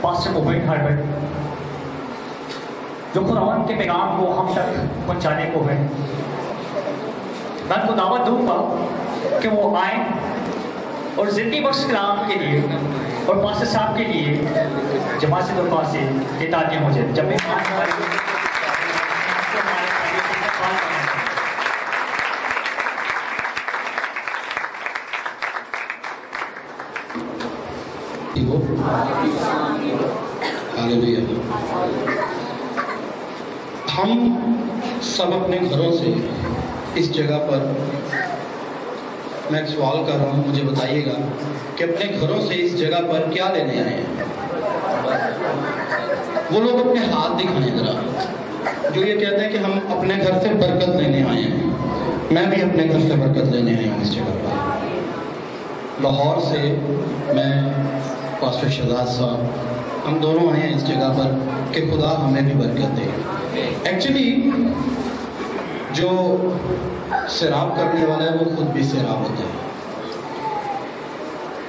Pastor मोहित Herbert जो खुदावंद के पैगाम को हम तक पहुंचाने को है। मैं उनको दावत दूंगा कि वो आए और जिंदगी बख्श कलाम के लिए और पास्टर साहब के लिए जमात से दुआ से इतादी हो जाए। जब हालेलुया। हम सब अपने घरों से इस जगह पर, मैं एक सवाल कर रहा हूँ, मुझे बताइएगा कि अपने घरों से इस जगह पर क्या लेने आए हैं? वो लोग अपने हाथ दिखाएं जरा, जो ये कहते हैं कि हम अपने घर से बरकत लेने आए हैं। मैं भी अपने घर से बरकत लेने आया हूँ इस जगह पर। लाहौर से मैं, पास्टर शहजाद साहब, हम दोनों आए हैं इस जगह पर कि खुदा हमें भी बरकत दे। एक्चुअली जो सैराब करने वाला है वो खुद भी सैराब होता है।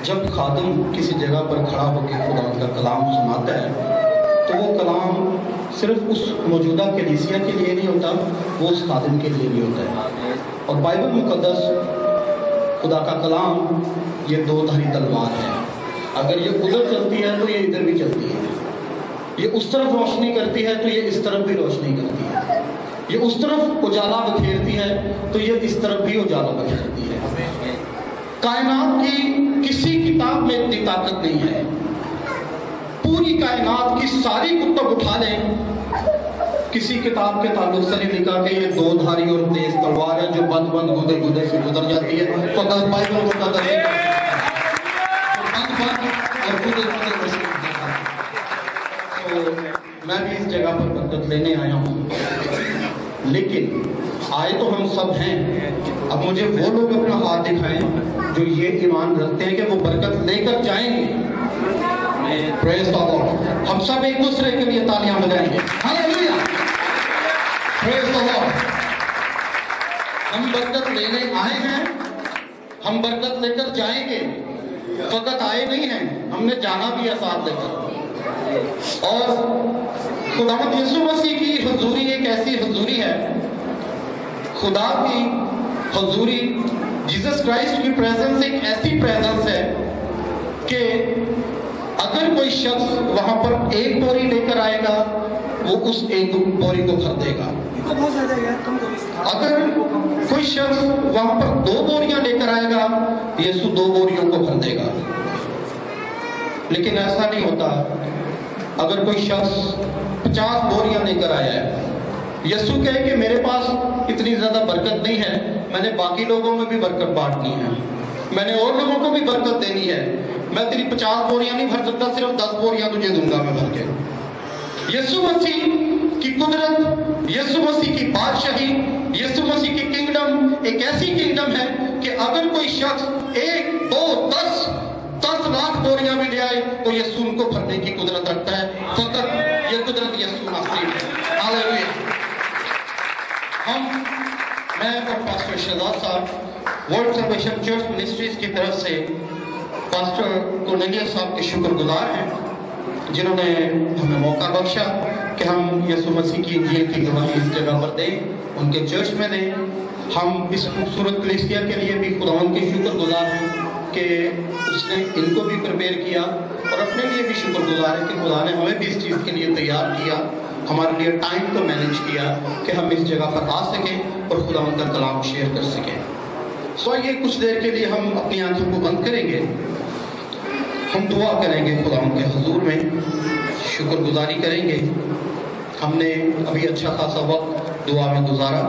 जब खादिम किसी जगह पर खड़ा होकर खुदा उनका कलाम सुनाता है तो वो कलाम सिर्फ उस मौजूदा कलीसिया के लिए नहीं होता, वो उस खादिम के लिए भी होता है। और बाइबल मुकद्दस, खुदा का कलाम, ये दो धारी तलवार है। अगर ये उधर चलती है तो ये इधर भी चलती है। ये उस तरफ रोशनी करती है तो ये इस तरफ भी रोशनी करती है। ये उस तरफ उजाला बखेरती है तो ये इस तरफ भी उजाला बखेरती है। कायनात की किसी किताब में इतनी ताकत नहीं है। पूरी कायनात की सारी कुतुब उठा लें, किसी किताब के ताल्लुक से नहीं लिखा कि ये दो धारी और तेज तलवार है जो बंद बंद गुदर गुदर से गुजर जाती है। तो अगर बाइबल को तो मैं भी इस जगह पर बरकत लेने आया हूँ, लेकिन आए तो हम सब हैं। अब मुझे वो लोग अपना हाथ दिखाएं जो ये ईमान रखते हैं कि वो बरकत लेकर जाएंगे। Praise the Lord. हम सब एक दूसरे के लिए तालियां बजाएंगे। हालेलुया। Praise the Lord. हम बरकत लेने आए हैं, हम बरकत लेकर जाएंगे। फकत आए नहीं हैं, हमने जाना भी है साथ लेकर। और खुदावंद यीशु मसीह की हुजूरी एक ऐसी हुजूरी है, खुदा की हुजूरी, जीसस क्राइस्ट की प्रेजेंस एक ऐसी प्रेजेंस है कि अगर कोई शख्स वहां पर एक बोरी लेकर आएगा वो उस एक बोरी को भर देगा। अगर कोई शख्स वहां पर 2 बोरियां लेकर आएगा, यीशु 2 बोरियों को भर देगा। लेकिन ऐसा नहीं होता। अगर कोई शख्स 50 बोरियां लेकर आया है, यीशु कहे कि मेरे पास इतनी ज्यादा बरकत नहीं है, मैंने बाकी लोगों में भी बरकत बांटनी है, मैंने और लोगों को भी बरकत देनी है, मैं तेरी 50 बोरियां नहीं भर सकता, सिर्फ 10 बोरियां तुझे दूंगा मैं भर के। यीशु मसीह की कुदरत, यीशु मसीह की बादशाही, यीशु मसीह की किंगडम एक ऐसी किंगडम है कि अगर कोई शख्स 1, 2, 10 लाख बोरियां भी ले आए तो यीशु उनको भरने की कुदरत रखता है। फकत ये कुदरत यीशु मसीह है। हालेलुया। मैं और पास्टर शहजाद साहब वर्ल्ड सल्वेशन चर्च मिनिस्ट्रीज की तरफ से पास्टर कोर्नेलियस साहब के शुक्रगुजार हैं, जिन्होंने हमें मौका बख्शा कि हम यीशु मसीह की इंजील की गवाही इस जगह पर दें, उनके चर्च में दें। हम इस खूबसूरत कलीसिया के लिए भी खुदावंद के शुक्रगुजार हैं कि उसने इनको भी प्रिपेयर किया, और अपने लिए भी शुक्रगुजार है कि खुदा ने हमें भी इस चीज़ के लिए तैयार किया, हमारे लिए टाइम को मैनेज किया कि हम इस जगह पर आ सकें और खुदावंद का कलाम शेयर कर सकें। सो ये कुछ देर के लिए हम अपनी आंखों को बंद करेंगे, हम दुआ करेंगे, खुदावंद के हुजूर में शुक्रगुजारी करेंगे। हमने अभी अच्छा खासा वक्त दुआ में गुजारा।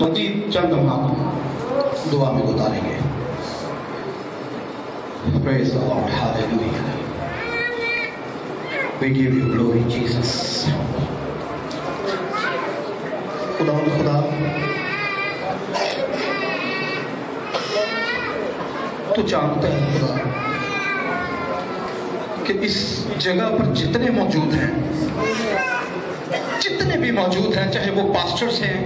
मज़ीद चंद हम दुआ में गुजारेंगे। Praise the Lord. Hallelujah. We give you glory, Jesus. खुदा तो जानता है खुदा कि इस जगह पर जितने मौजूद हैं जितने भी मौजूद हैं, चाहे वो पास्टर्स हैं,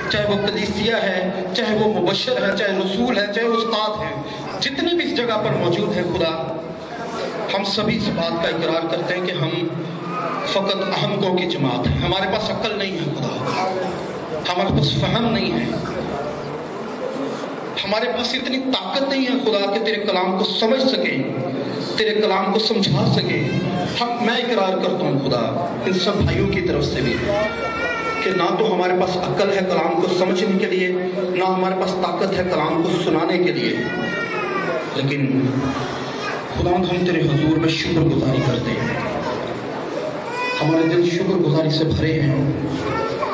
चाहे वो कलीसिया है, चाहे वो मुबशर है, चाहे रसूल है, चाहे उस्ताद हैं, जितने भी इस जगह पर मौजूद हैं खुदा, हम सभी इस बात का इकरार करते हैं कि हम फकत अहमकों की जमात है। हमारे पास अक्ल नहीं है खुदा, हमारे पास फहम नहीं है, हमारे पास इतनी ताकत नहीं है खुदा कि तेरे कलाम को समझ सके, तेरे कलाम को समझा सके। मैं इकरार करता हूँ खुदा इन सब भाइयों की तरफ से भी कि ना तो हमारे पास अक्ल है कलाम को समझने के लिए, ना हमारे पास ताकत है कलाम को सुनाने के लिए, लेकिन खुदा हम तेरे हुजूर में शुक्रगुजारी करते हैं। हमारे दिल शुक्रगुजारी से भरे हैं।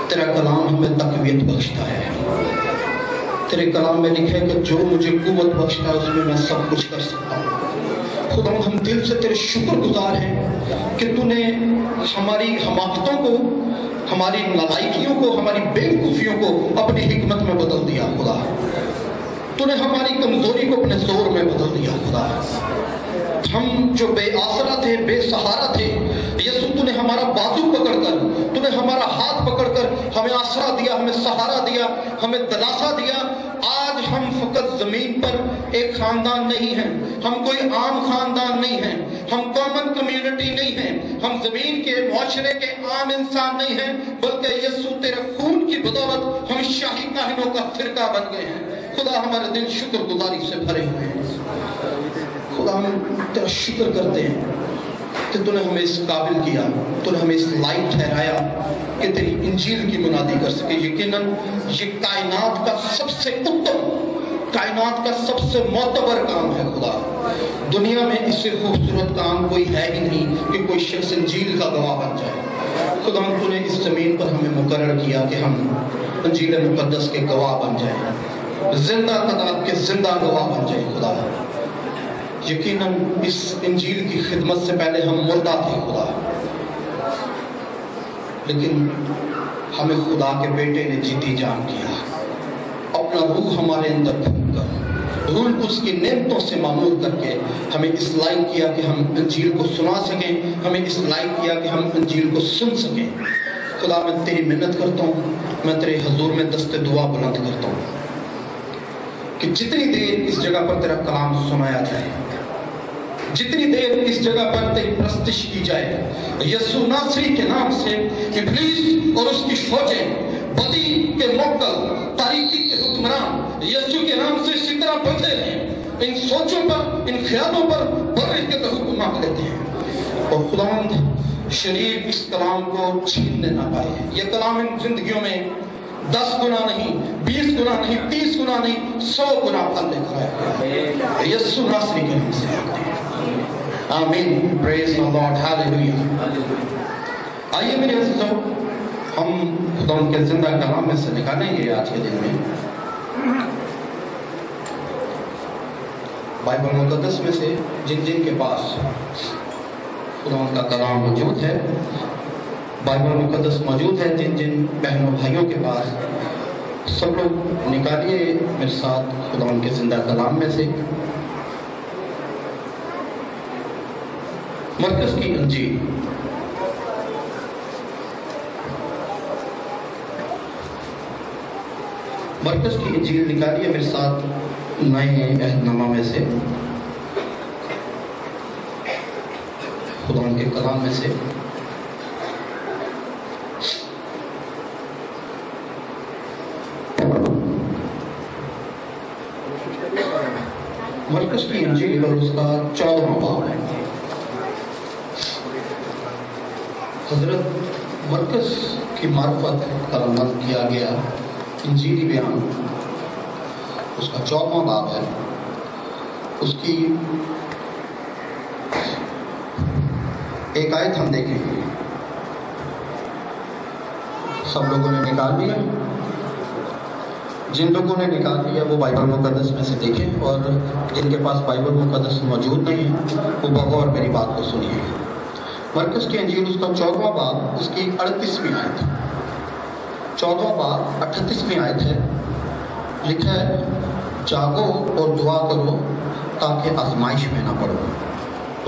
तेरा कलाम हमें तकवीत बख्शता है। तेरे कलाम में लिखे कि जो मुझे कुव्वत बख्शता है उसमें मैं सब कुछ कर सकता हूँ। खुदा हम दिल से तेरे शुक्रगुजार हैं कि तूने हमारी हमाकतों को, हमारी नालायकियों को, हमारी बेवकूफियों को अपनी हिकमत में बदल दिया खुदा। तूने हमारी कमजोरी को अपने जोर में बदल दिया खुदा। हम जो बेआसरा थे, बेसहारा थे, यीशु तूने हमारा बाजू पकड़कर, तूने हमारा हाथ पकड़कर हमें आसरा दिया, हमें सहारा दिया, हमें दिलासा दिया। आज हम फकत जमीन पर एक खानदान नहीं हैं, हम कोई आम खानदान नहीं हैं, हम कॉमन कम्युनिटी नहीं हैं, हम जमीन के मुआशरे के आम इंसान नहीं हैं, बल्कि यीशु तेरे खून की बदौलत हम शाही काहिनों का फिरका बन गए हैं। खुदा हमारे दिल शुक्रगुजारी से भरे हुए हैं। खुदा हम तेरा शुक्र करते हैं कि तूने हमें इस काबिल किया, तूने हमें इस लायक ठहराया कि तेरी इंजील की मुनादी कर सके। यकीनन ये कायनात का सबसे उत्तम, कायनात का सबसे मोतबर काम है खुदा। दुनिया में इससे खूबसूरत काम कोई है ही नहीं कि कोई शख्स इंजील का गवाह बन जाए। खुदा तूने इस जमीन पर हमें मुकर्रर किया कि हम इंजील मुकद्दस के गवाह बन जाए, जिंदा कताब के जिंदा गवाह बन जाए खुदा। यकीनन इस इंजील की खिदमत से पहले हम मुर्दा थे खुदा, लेकिन हमें खुदा के बेटे ने जीती जान किया। अपना रूह हमारे अंदर फूंककर, रूह उसकी नेमतों से मामूर करके हमें इस लायक किया कि हम इंजील को सुना सकें, हमें इस लायक किया कि हम इंजील को सुन सकें। खुदा मैं तेरी मिन्नत करता हूँ, मैं तेरे हुजूर में दस्ते दुआ बुलंद करता हूँ कि जितनी देर इस जगह पर तेरा कलाम सुनाया जाए, जितनी देर इस जगह पर तेरी प्रस्तिश की जाए, यीशु नासरी के नाम से इब्लीस और उसकी फौजें, बदी के मोक्कल, तारीकी के हुक्मरान यीशु के नाम से इसी तरह बढ़ते हैं। इन सोचों पर, इन ख्यालों पर बड़े के हुक्म मांग लेते हैं और खुदावंद शरीर इस कलाम को छीनने ना पाए। ये कलाम इन जिंदगियों में 10 गुना नहीं, 20 गुना नहीं, 30 गुना नहीं, 100 गुना फल लेकर आया। यीशु नासरी के नाम से आमीन। Praise the Lord, hallelujah. आइए मेरे अज़ीज़ों, हम खुदा के जिंदा कलाम में से निकालेंगे आज के दिन में बाइबल मुकद्दस में से जिन जिन के पास खुदा का कलाम मौजूद है, बाइबल मुकद्दस मौजूद है, जिन जिन बहनों भाइयों के पास, सब लोग निकालिए मेरे साथ खुदा के जिंदा कलाम में से मरकज की इंजील, मरकज की इंजील निकालिए मेरे साथ नए अहदनामा में से, खुदा के कलाम में से। मरकज की इंजील और उसका 14वां बाब है। हजरत मरकज की मार्फत का नज़्म किया गया इंजीली बयान, उसका 14वां बाब है। उसकी एक आयत हम देखेंगे। सब लोगों ने निकाल लिया? जिन लोगों ने निकाल लिया वो बाइबल मुकद्दस में से देखें, और जिनके पास बाइबल मुकद्दस मौजूद नहीं है वो बगौर मेरी बात को सुनिए। मरकज की इंजील उसका 14वां बाब, उसकी 38वीं आयत, 14वां बाब 38वीं आयत है। लिखा है, जागो और दुआ करो ताकि आजमाइश में ना पड़ो।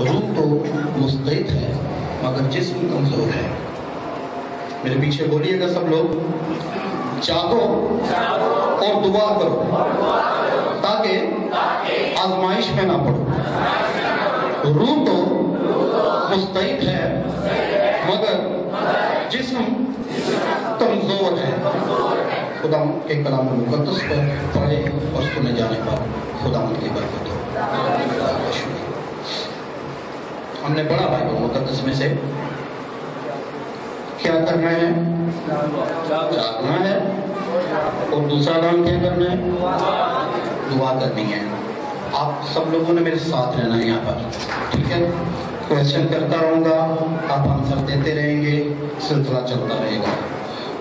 रूह तो मुस्तैद है मगर जिस्म कमजोर है। मेरे पीछे बोलिएगा सब लोग, जागो और दुआ करो ताकि आजमाइश में ना पड़ो। रूह तो मुस्तैद है मगर जिस्म कमजोर है। खुदा के कलाम मुकद्दस को पढ़े और सुने जाने पर खुदा की बरकत हो। हमने पढ़ा बाइबल मुकद्दस में से क्या करना है, जागना है, और दूसरा काम क्या करना है, दुआ करनी है। आप सब लोगों ने मेरे साथ रहना है यहाँ पर, ठीक है। क्वेश्चन करता रहूंगा, आप आंसर देते रहेंगे, सिलसिला चलता रहेगा।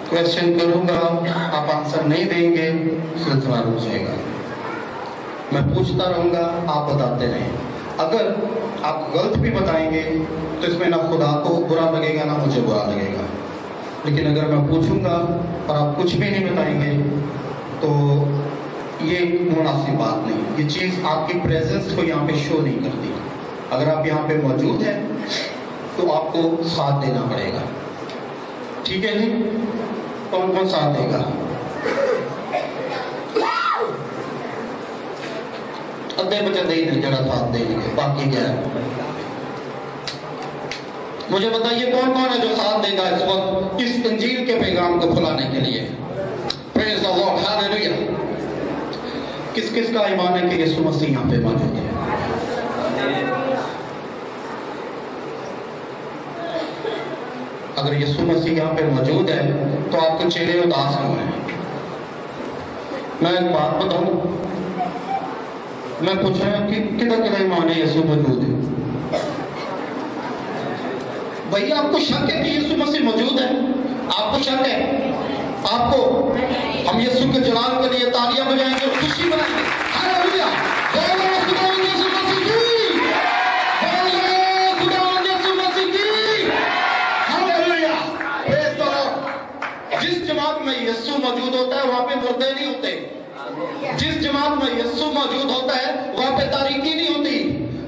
क्वेश्चन करूंगा, आप आंसर नहीं देंगे, सिलसिला रुक जाएगा। मैं पूछता रहूंगा, आप बताते रहें। अगर आप गलत भी बताएंगे तो इसमें ना खुदा को बुरा लगेगा ना मुझे बुरा लगेगा। लेकिन अगर मैं पूछूंगा और आप कुछ भी नहीं बताएंगे तो ये मुनासिब बात नहीं। ये चीज़ आपकी प्रेजेंस को यहाँ पे शो नहीं करती। अगर आप यहाँ पे मौजूद हैं तो आपको साथ देना पड़ेगा, ठीक है जी। कौन कौन साथ देगा? अद्धे बच्चे नहीं जरा साथ देंगे, बाकी क्या है? मुझे बताइए कौन कौन है जो साथ देगा इस वक्त इस इंजील के पैगाम को फैलाने के लिए? Praise the Lord, hallelujah. किस किस का ईमान है कि यीशु मसीह यहाँ पे मौजूद है? अगर यीशु मसीह यहाँ पे मौजूद है तो आपको चेहरे उदास क्यों हैं? मैं एक बात बताऊं, मैं पूछ रहा हूं कि किधर ईमान है यीशु मौजूद है? भैया आपको शक है कि यीशु मसीह मौजूद है? आपको शक है? आपको हम यीशु के जलाल के लिए तालियां बजाएंगे और खुशी मनाएंगे। हालेलुया, बोलो खुदा यीशु मसीह की, बोलो खुदा यीशु मसीह की, हालेलुया, प्रेज़ द लॉर्ड। जिस जमात में यीशु मौजूद होता है वहां पे मुर्दे नहीं होते। जिस जमात में यीशु मौजूद होता है वहां पे तारीकी नहीं होती।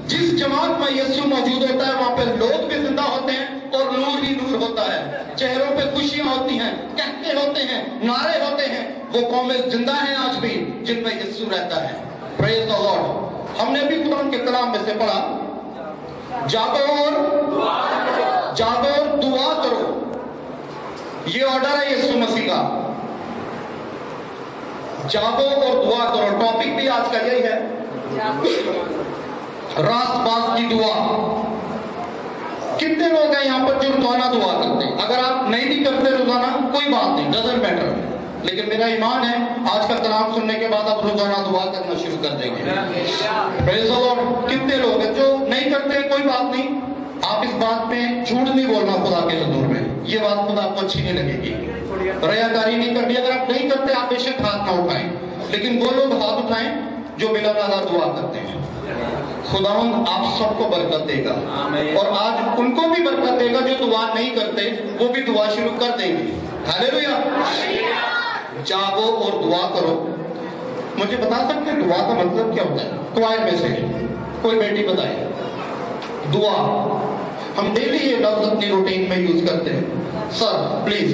जिस जमात में यीशु मौजूद होता है वहां पे लोग भी जिंदा होते हैं और नूर ही नूर होता है। चेहरों पे खुशियां होती हैं, कहते होते हैं, नारे होते हैं। वो कौमें जिंदा हैं आज भी जिनमें यीशु रहता है। Praise the Lord. हमने भी खुदा के कलाम में से पढ़ा, जागो और दुआ करो। ये ऑर्डर है यीशु मसीह का, जागो और दुआ करो। टॉपिक भी आज का यही है, रात बात की दुआ। कितने लोग हैं यहाँ पर जो रोजाना दुआ करते हैं? अगर आप नहीं भी करते रोजाना कोई बात नहीं, डजंट मैटर। लेकिन मेरा ईमान है आज का कलाम सुनने के बाद आप रोजाना दुआ करना शुरू कर देंगे। Praise the Lord. कितने लोग हैं जो नहीं करते? कोई बात नहीं, आप इस बात में झूठ नहीं बोलना खुदा के हजूर में। ये बात खुदा आपको अच्छी नहीं लगेगी, रयाकारी नहीं करनी। अगर आप नहीं करते आप बेशक हाथ ना उठाएं, लेकिन वो लोग हाथ उठाएं जो बिला नाला दुआ करते हैं। खुदावंद आप सबको बरकत देगा और आज उनको भी बरकत देगा जो दुआ नहीं करते, वो भी दुआ शुरू कर देंगे। हालेलुया। जागो और दुआ करो। मुझे बता सकते हैं दुआ का मतलब क्या होता है? क्वायर में से कोई बेटी बताए। दुआ हम डेली ये लफ्ज अपनी रूटीन में यूज करते हैं। सर प्लीज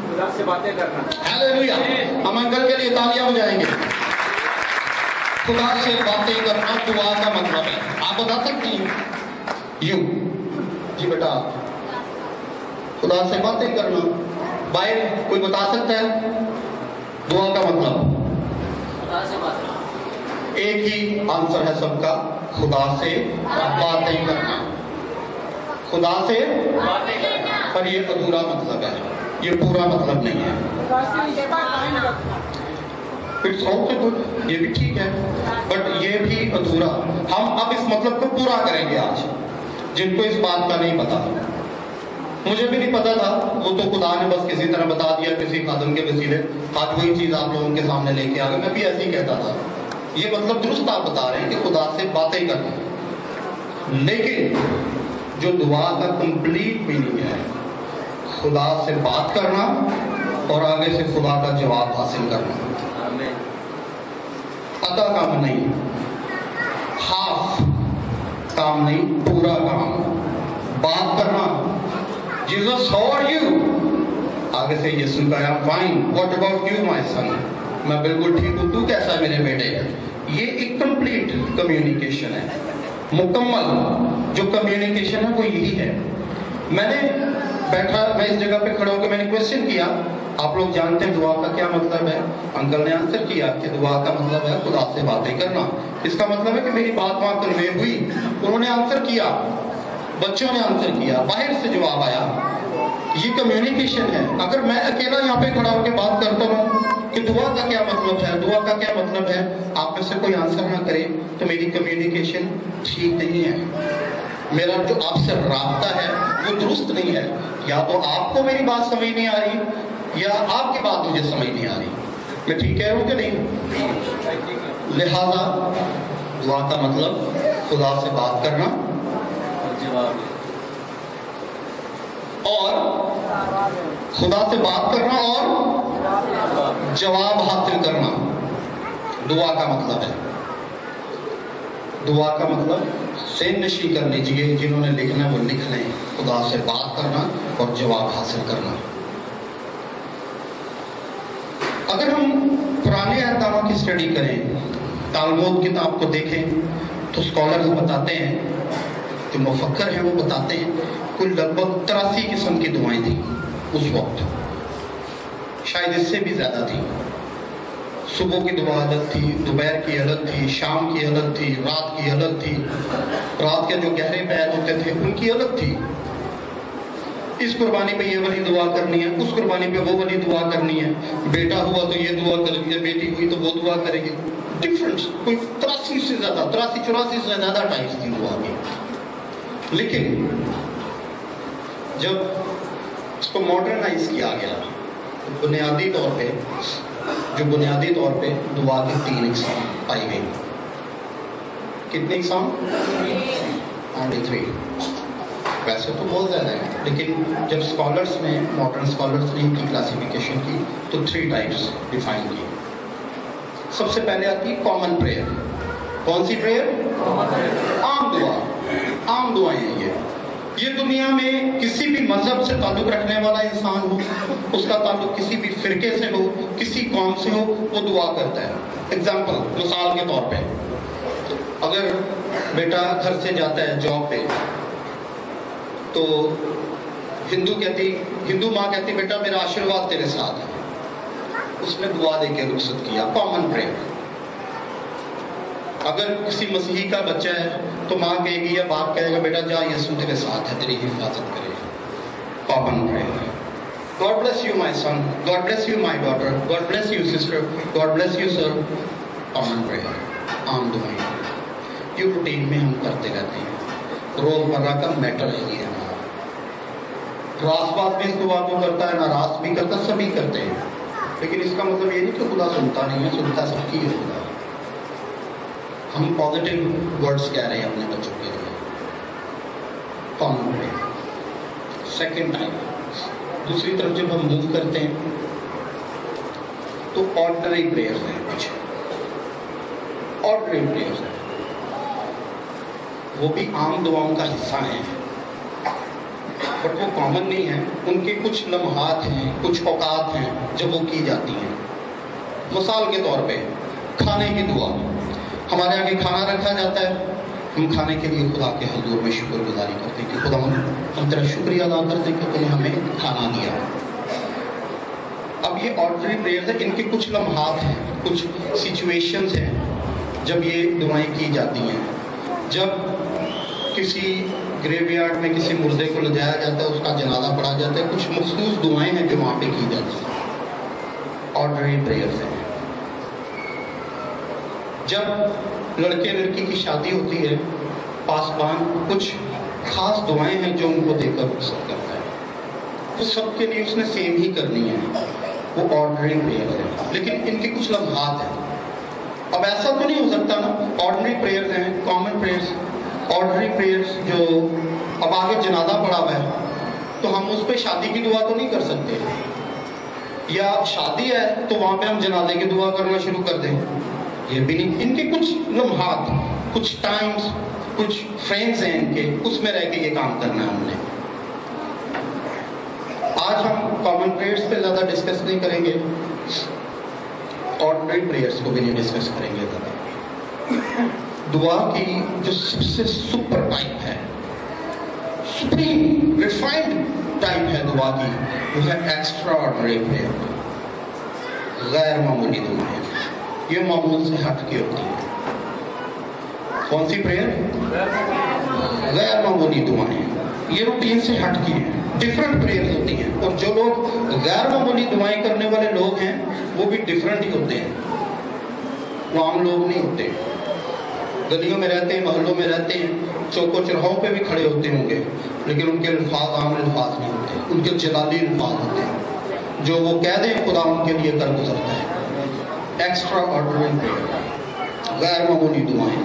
खुदा से बातें करना। हालेलुया। हम अंकल के लिए तालियां बजाएंगे। खुदा से बातें करना दुआ का मतलब है। आप बता सकती हैं? यू जी बेटा, खुदा से बातें करना। बाय कोई बता सकता है दुआ का मतलब? खुदा से बातें। एक ही आंसर है सबका, खुदा से बातें करना। खुदा से बातें करना, पर ये अधूरा मतलब है, ये पूरा मतलब नहीं है। इट्स ऑल्सो गुड, ये भी ठीक है, बट ये भी अधूरा। हम अब इस मतलब को पूरा करेंगे आज। जिनको इस बात का नहीं पता, मुझे भी नहीं पता था, वो तो खुदा ने बस किसी तरह बता दिया, किसी खादम के वसीले। आज वही चीज आप लोगों के सामने लेके आ गए। मैं भी ऐसे ही कहता था। ये मतलब दुरुस्त आप बता रहे हैं कि खुदा से बातें करना, लेकिन जो दुआ का कंप्लीट मीनिंग है, खुदा से बात करना और आगे से खुदा का जवाब हासिल करना। आधा काम नहीं, हाफ काम नहीं, पूरा काम। बात करना। जीसस सॉ यू आगे से यीशु का fine, what about you my son, मैं बिल्कुल ठीक हूँ, तू कैसा है मेरे बेटे। ये एक कंप्लीट कम्युनिकेशन है, मुकम्मल जो कम्युनिकेशन है वो यही है। मैं इस जगह पे खड़ा होकर मैंने क्वेश्चन किया, आप लोग जानते हैं दुआ का क्या मतलब है? अंकल ने आंसर किया कि दुआ का मतलब है खुदा से बातें करना। इसका मतलब है कि मेरी बात वहां कन्वे हुई, उन्होंने आंसर किया, बच्चों ने आंसर किया, बाहर से जवाब आया। ये कम्युनिकेशन है। अगर मैं अकेला यहाँ पे खड़ा होकर बात करता हूँ कि दुआ का क्या मतलब है, दुआ का क्या मतलब है, आप में से कोई आंसर ना करे तो मेरी कम्युनिकेशन ठीक नहीं है, मेरा जो आपसे रास्ता है वो दुरुस्त नहीं है। या तो आपको मेरी बात समझ नहीं आ रही या आपकी बात मुझे समझ नहीं आ रही। मैं ठीक कह रहा हूँ कि नहीं? लिहाजा दुआ का मतलब खुदा से बात करना और खुदा से बात करना और जवाब हासिल करना दुआ का मतलब है। दुआ का मतलब सेम नशी कर लीजिए, जिन्होंने लिखना वो लिख लें, खुदा से बात करना और जवाब हासिल करना। अगर हम पुराने अहकाम की स्टडी करें, तालमुद किताब को देखें, तो स्कॉलर्स बताते हैं, जो मुफक्कर हैं वो बताते हैं, कुल लगभग 83 किस्म की दुआएं थी उस वक्त, शायद इससे भी ज्यादा थी। सुबह की दुआ अलग थी, दोपहर की अलग थी, शाम की अलग थी, रात की अलग थी, रात के जो गहरे पैर होते थे उनकी अलग थी। इस कुर्बानी पे ये वाली दुआ करनी है, उस कुर्बानी पे वो वाली दुआ करनी है, बेटा हुआ तो ये दुआ करेगी, बेटी हुई तो वो दुआ करेगी। डिफरेंस कोई 83 से ज्यादा, 83-84 से ज्यादा टाइप्स थी दुआ की। लेकिन जब इसको मॉडर्नाइज किया गया, तो बुनियादी तौर पे दुआ के 3 इकसाम पाई गई। कितने इकसाम? 3। वैसे तो बहुत ज्यादा है, लेकिन जब स्कॉलर्स ने, मॉडर्न स्कॉलर्स ने इनकी क्लासिफिकेशन की तो 3 टाइप्स डिफाइन की। सबसे पहले आती है कॉमन प्रेयर। कौन सी प्रेयर? आम दुआ। आम दुआएं हैं ये दुनिया में किसी भी मजहब से ताल्लुक रखने वाला इंसान हो, उसका ताल्लुक किसी भी फिरके से हो, किसी कौम से हो, वो दुआ करता है। एग्जाम्पल, मिसाल के तौर पे, अगर बेटा घर से जाता है जॉब पे, तो हिंदू माँ कहती बेटा मेरा आशीर्वाद तेरे साथ है, उसने दुआ देके रुखसत किया, कॉमन प्रेयर। अगर किसी मसीही का बच्चा है तो माँ कहेगी या बाप कहेगा बेटा जा यीशु तेरे साथ है, तेरी हिफाजत करेगा, common prayer. God bless you my son, God bless you my daughter, God bless you sister, God bless you sir, common prayer, आम दुआएं। ये रूटीन में हम करते रहते हैं, रोजमर्रा का मैटर है ये हमारा। रासबाज भी इस दुआ को करता है, नाराज भी करता, सभी करते हैं, लेकिन इसका मतलब ये नहीं कि खुदा सुनता नहीं है, सुनता सबकी है खुदा। हम पॉजिटिव वर्ड्स कह रहे हैं अपने बच्चों के लिए। Common prayer. सेकेंड टाइप, दूसरी तरफ जब हम मूव करते हैं तो ऑर्डिनरी प्रेयर्स हैं, कुछ ऑर्डिनरी प्रेयर्स हैं, वो भी आम दुआओं का हिस्सा हैं, बट वो कॉमन नहीं है। उनके कुछ लम्हात हैं, कुछ औकात हैं जब वो की जाती हैं। मिसाल के तौर पे खाने की दुआ, हमारे आगे खाना रखा जाता है, हम खाने के लिए खुदा के हुजूर में शुक्रगुजारी करते हैं कि खुदा हम तेरा शुक्रिया अदा करते हैं कि तूने हमें खाना दिया। अब ये ऑर्डिनरी प्रेयर्स है, इनके कुछ लम्हात हैं, कुछ सिचुएशंस हैं जब ये दुआएं की जाती हैं। जब किसी ग्रेवयार्ड में किसी मुर्दे को ले जाया जाता है, उसका जनाजा पढ़ा जाता है, कुछ मखसूस दुआएं हैं जो वहाँ पे की जाती हैं, ऑर्डिनरी प्रेयर्स हैं। जब लड़के लड़की की शादी होती है, पासबान कुछ खास दुआएं हैं जो उनको देकर रुखसत करता है, तो सबके लिए उसने सेम ही करनी है, वो ऑर्डिनरी प्रेयर है, लेकिन इनके कुछ लम्हात हैं। अब ऐसा तो नहीं हो सकता ना, ऑर्डिनरी प्रेयर्स हैं, कॉमन प्रेयर्स, ऑर्डिनरी प्रेयर्स जो अब आगे जनाजा पड़ा हुआ है तो हम उस पर शादी की दुआ तो नहीं कर सकते, या शादी है तो वहां पे हम जनाजे की दुआ करना शुरू कर दें, ये भी नहीं। इनके कुछ लम्हात, कुछ टाइम्स, कुछ फ्रेम्स हैं इनके, उसमें रह के ये काम करना है हमने। आज हम कॉमन प्रेयर्स पे ज़्यादा डिस्कस नहीं करेंगे, ऑर्डिनरी प्रेयर्स को भी नहीं डिस्कस करेंगे ज़्यादा। दुआ की जो सबसे सुपर टाइप है, सुप्रीम रिफाइंड टाइप है दुआ की, वो है एक्स्ट्रा ऑर्डिनरी प्रेयर, गैर मामूली दुआएं। ये मामूल से हट के होती है। कौन सी प्रेयर? गैर मामूली दुआएं। ये रूटीन से हट की है, डिफरेंट प्रेयर्स होती हैं। और जो लोग गैर मामूली दुआएं करने वाले लोग हैं वो भी डिफरेंट ही होते हैं, वो आम लोग नहीं होते। गलियों में रहते हैं, मोहल्लों में रहते हैं, चौकों चौराहों पे भी खड़े होते होंगे, लेकिन उनके अल्फाज आम अल्फाज नहीं होते, उनके जलाली अल्फाज होते हैं। जो वो कह दें खुदा उनके लिए कर गुजरता है। एक्स्ट्रा ऑर्डिनरी प्रेयर, गैर मामूली दुआएं।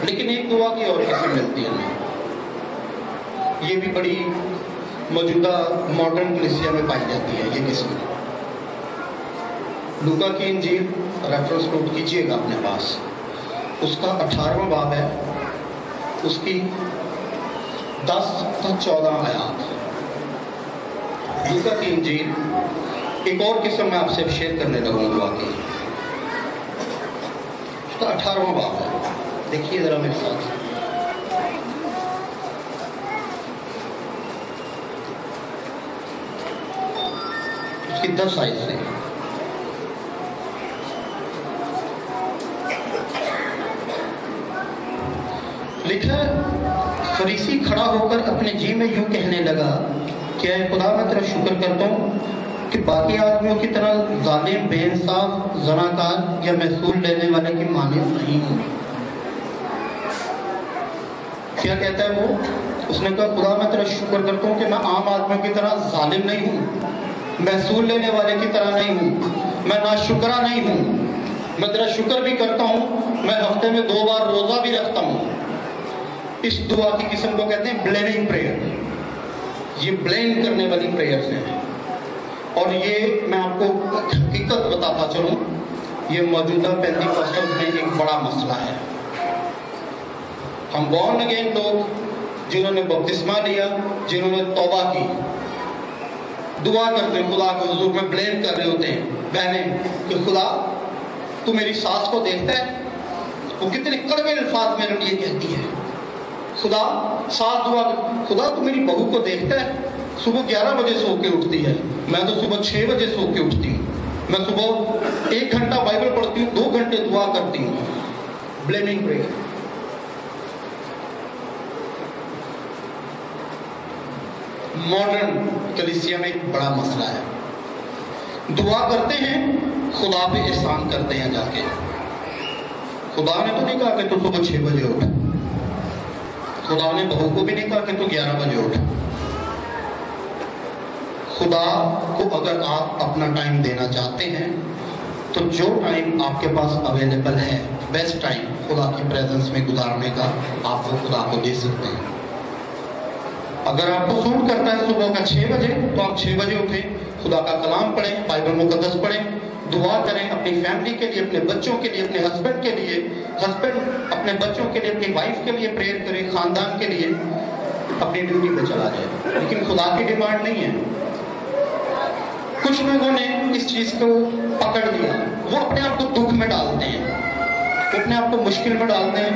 लेकिन एक दुआ की और किस्म मिलती है हमें, ये भी बड़ी मौजूदा मॉडर्न कलीसिया में पाई जाती है ये किस्म। लूका की इंजील रेफरेंस नोट कीजिएगा अपने पास, उसका 18वां बाब है, उसकी 10 से 14 आयात। लूका की इंजील एक और किस्म में आपसे शेयर करने लगूंगा दुआ की, उसका 18वां बाब है। देखिए जरा मेरे साथ, उसकी 10 आयत से लिखा, फरीसी खड़ा होकर अपने जी में यूं कहने लगा, क्या खुदा मैं तेरा शुक्र करता हूँ कि बाकी आदमियों की तरह जालिम, बेइंसाफ, ज़नाकार या महसूल लेने वाले की मानिंद नहीं हूँ। क्या कहता है वो? उसने कहा खुदा मैं तेरा शुक्र करता हूँ कि मैं आम आदमियों की तरह जालिम नहीं हूँ, महसूल लेने वाले की तरह नहीं हूँ, मैं नाशुक्रा नहीं हूँ। मैं तेरा शुक्र भी करता हूँ, मैं हफ्ते में 2 बार रोजा भी रखता हूँ। इस दुआ की किस्म को कहते हैं ब्लेमिंग प्रेयर। ये ब्लेम करने वाली प्रेयर्स हैं। और ये मैं आपको हकीकत बताता चलूं, ये मौजूदा पेंटिकॉस्टल्स में एक बड़ा मसला है। हम बॉर्न अगेन लोग जिन्होंने बपतिस्मा लिया, जिन्होंने तौबा की, दुआ करते हैं, खुदा के हुजूर में ब्लेम कर रहे होते हैं बहनें कि खुदा तू मेरी सास को देखता है, वो कितने कड़वे अल्फाज मेरे लिए कहती है। खुदा सास दुआ, खुदा तू मेरी बहू को देखता है, सुबह 11 बजे सो के उठती है, मैं तो सुबह 6 बजे सो के उठती हूँ। मैं सुबह 1 घंटा बाइबल पढ़ती हूँ, 2 घंटे दुआ करती हूँ। Blaming prayer. मॉडर्न कलीसिया में एक बड़ा मसला है। दुआ करते हैं, खुदा पे एहसान करते हैं जाके। खुदा ने तो नहीं कहा कि तू सुबह 6 बजे उठ, खुदा ने बहू को भी नहीं कहा कि तू 11 बजे उठ। खुदा को अगर आप अपना टाइम देना चाहते हैं तो जो टाइम आपके पास अवेलेबल है, बेस्ट टाइम खुदा की प्रेजेंस में गुजारने का, आप वो खुदा को दे सकते हैं। अगर आपको सूट करता है सुबह का 6 बजे तो आप 6 बजे उठें, खुदा का कलाम पढ़ें, बाइबल मुकद्दस पढ़ें, दुआ करें अपनी फैमिली के लिए, अपने बच्चों के लिए, अपने हस्बैंड के लिए, हस्बैंड अपने बच्चों के लिए, अपनी वाइफ के लिए प्रेयर करें, खानदान के लिए, अपनी ड्यूटी पे चला जाए। लेकिन खुदा की डिमांड नहीं है। कुछ लोगों ने इस चीज को पकड़ लिया, वो अपने आप को दुख में डालते हैं, वो अपने आप को मुश्किल में डालते हैं।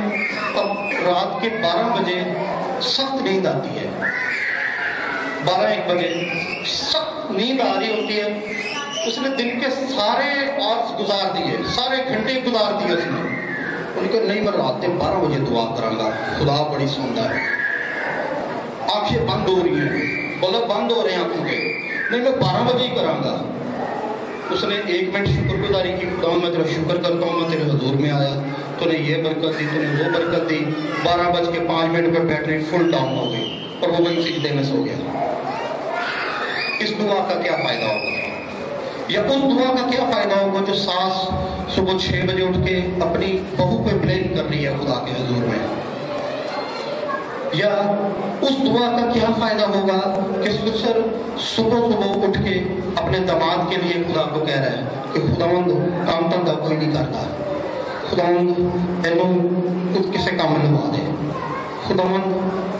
अब रात के 12 बजे सख्त नींद आती है, 12-1 बजे सख्त नींद आ रही होती है, उसने दिन के सारे आवर्स गुजार दिए, सारे घंटे गुजार दिए उसने। उनके नहीं, मैं रात के 12 बजे दुआ करांगा, खुदा बड़ी सुनता है। आंखें बंद हो रही हैं, बल्ब बंद हो रहे हैं आंखों के, नहीं मैं 12 बजे ही करांगा। उसने 1 मिनट शुक्रगुजारी की, खुदा मैं तेरा शुक्र करता हूँ, मैं तेरे हुजूर में आया, तूने ये बरकत दी, तूने वो बरकत दी। 12:05 पर बैटरी फुल डाउन हो गई और वो वहीं सिजदे में सो गया। इस दुआ का क्या फायदा होगा? या उस दुआ का क्या फायदा होगा जो सास सुबह 6 बजे उठ के अपनी बहू पे ब्लेम कर रही है खुदा के हुजूर में? या उस दुआ का क्या फायदा होगा कि ससुर सुबह उठ के अपने दामाद के लिए खुदा को कह रहा है कि खुदावंद काम धंधा कोई नहीं करता, खुदावंद एनू किसी काम लगा दे, खुदावंद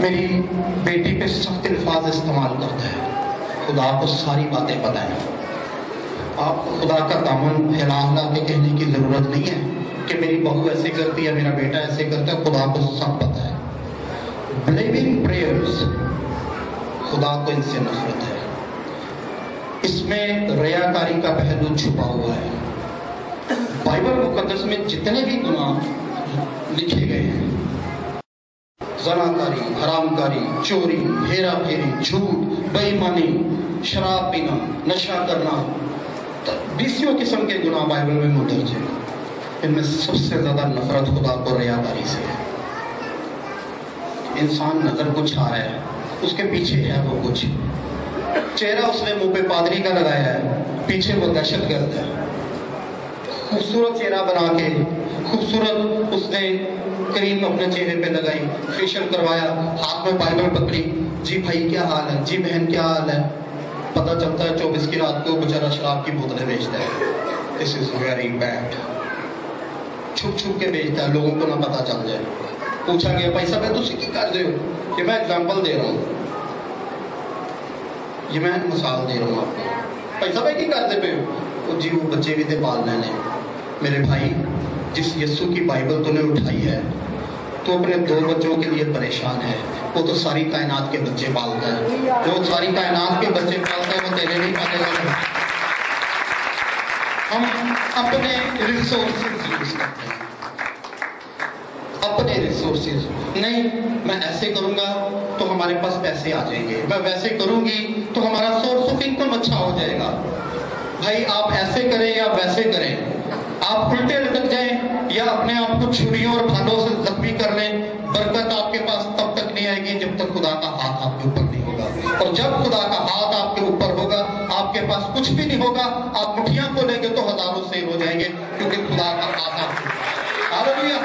मेरी बेटी पे सख्त अल्फाज इस्तेमाल करता है, خدا کو ساری باتیں پتہ ہیں. آپ کو خدا کا دامن پھیلا کے کہنے کی ضرورت نہیں ہے کہ میری بہو ایسے کرتی ہے, میرا بیٹا ایسے کرتا ہے. خدا کو سب پتہ ہے. بلیونگ پریئرز, خدا کو ان سے نفرت ہے. اس میں ریاکاری کا پہلو چھپا ہوا ہے. بائبل مقدس میں جتنے بھی گناہ لکھے گئے ہیں, زناکاری, حرام کاری, چوری, ہیرا پھیری, جھوٹ, بے ایمانی, شراب پینا, نشہ کرنا, 20 قسم کے گناہ بائبل میں مندرج ہیں. ان میں سب سے زیادہ نفرت خدا کو ریاکاری سے ہے. انسان نظر کچھ آ رہا ہے, اس کے پیچھے ہے وہ کچھ. چہرہ اس نے منہ پہ پادری کا لگایا ہے, پیچھے وہ دہشت گرد ہے. خوبصورت چہرہ بنا کے, خوبصورت اس نے کریم اپنے چہرے پہ لگائی, فیشل کروایا, ہاتھ میں بائبل پکڑی, جی بھائی کیا حال ہے, جی بہن کیا حال ہے. پتہ چلتا ہے 24 کی رات کو بیچارہ شراب کی بوتلیں بیچتا ہے. دس از ویری بیڈ. چھپ چھپ کے بیچتا ہے, لوگوں کو نہ پتہ چل جائے. پوچھا گیا بھائی صاحب تسی کی کر دے ہو, کہ میں ایگزامپل دے رہا ہوں, یہ میں مثال دے رہا ہوں آپ کو. بھائی صاحب کی کر دے پہ ہو, جی وہ بچے بھی تھے پالنے نے. میرے بھائی, جس یسوع کی بائبل تو نے اٹھائی ہے, تو اپنے 2 بچوں کے لیے پریشان ہے. وہ تو ساری کائنات کے بچے پالتا ہے. جو ساری کائنات کے بچے پالتا ہے وہ تیرے نہیں پالے گا. ہم اپنے ریسورسز یوز کرتے ہیں, اپنے ریسورسز. نہیں میں ایسے کروں گا تو ہمارے پاس پیسے آ جائیں گے, میں ویسے کروں گی تو ہمارا سورس آف انکم اچھا ہو جائے گا. بھائی آپ ایسے کریں یا ویسے کریں, آپ الٹے لٹک جائیں یا اپنے آپ کو چھریوں اور بھالوں سے زخمی کر لیں, برکت آپ کے پاس تب تک نہیں آئے گی جب تک خدا کا ہاتھ آپ کے اوپر نہیں ہوگا. اور جب خدا کا ہاتھ آپ کے اوپر ہوگا, آپ کے پاس کچھ بھی نہیں ہوگا, آپ مٹھیاں کھولیں گے تو ہزاروں سیل ہو جائیں گے, کیونکہ خدا کا ہاتھ آپ کے اوپر. ہاللیلویا.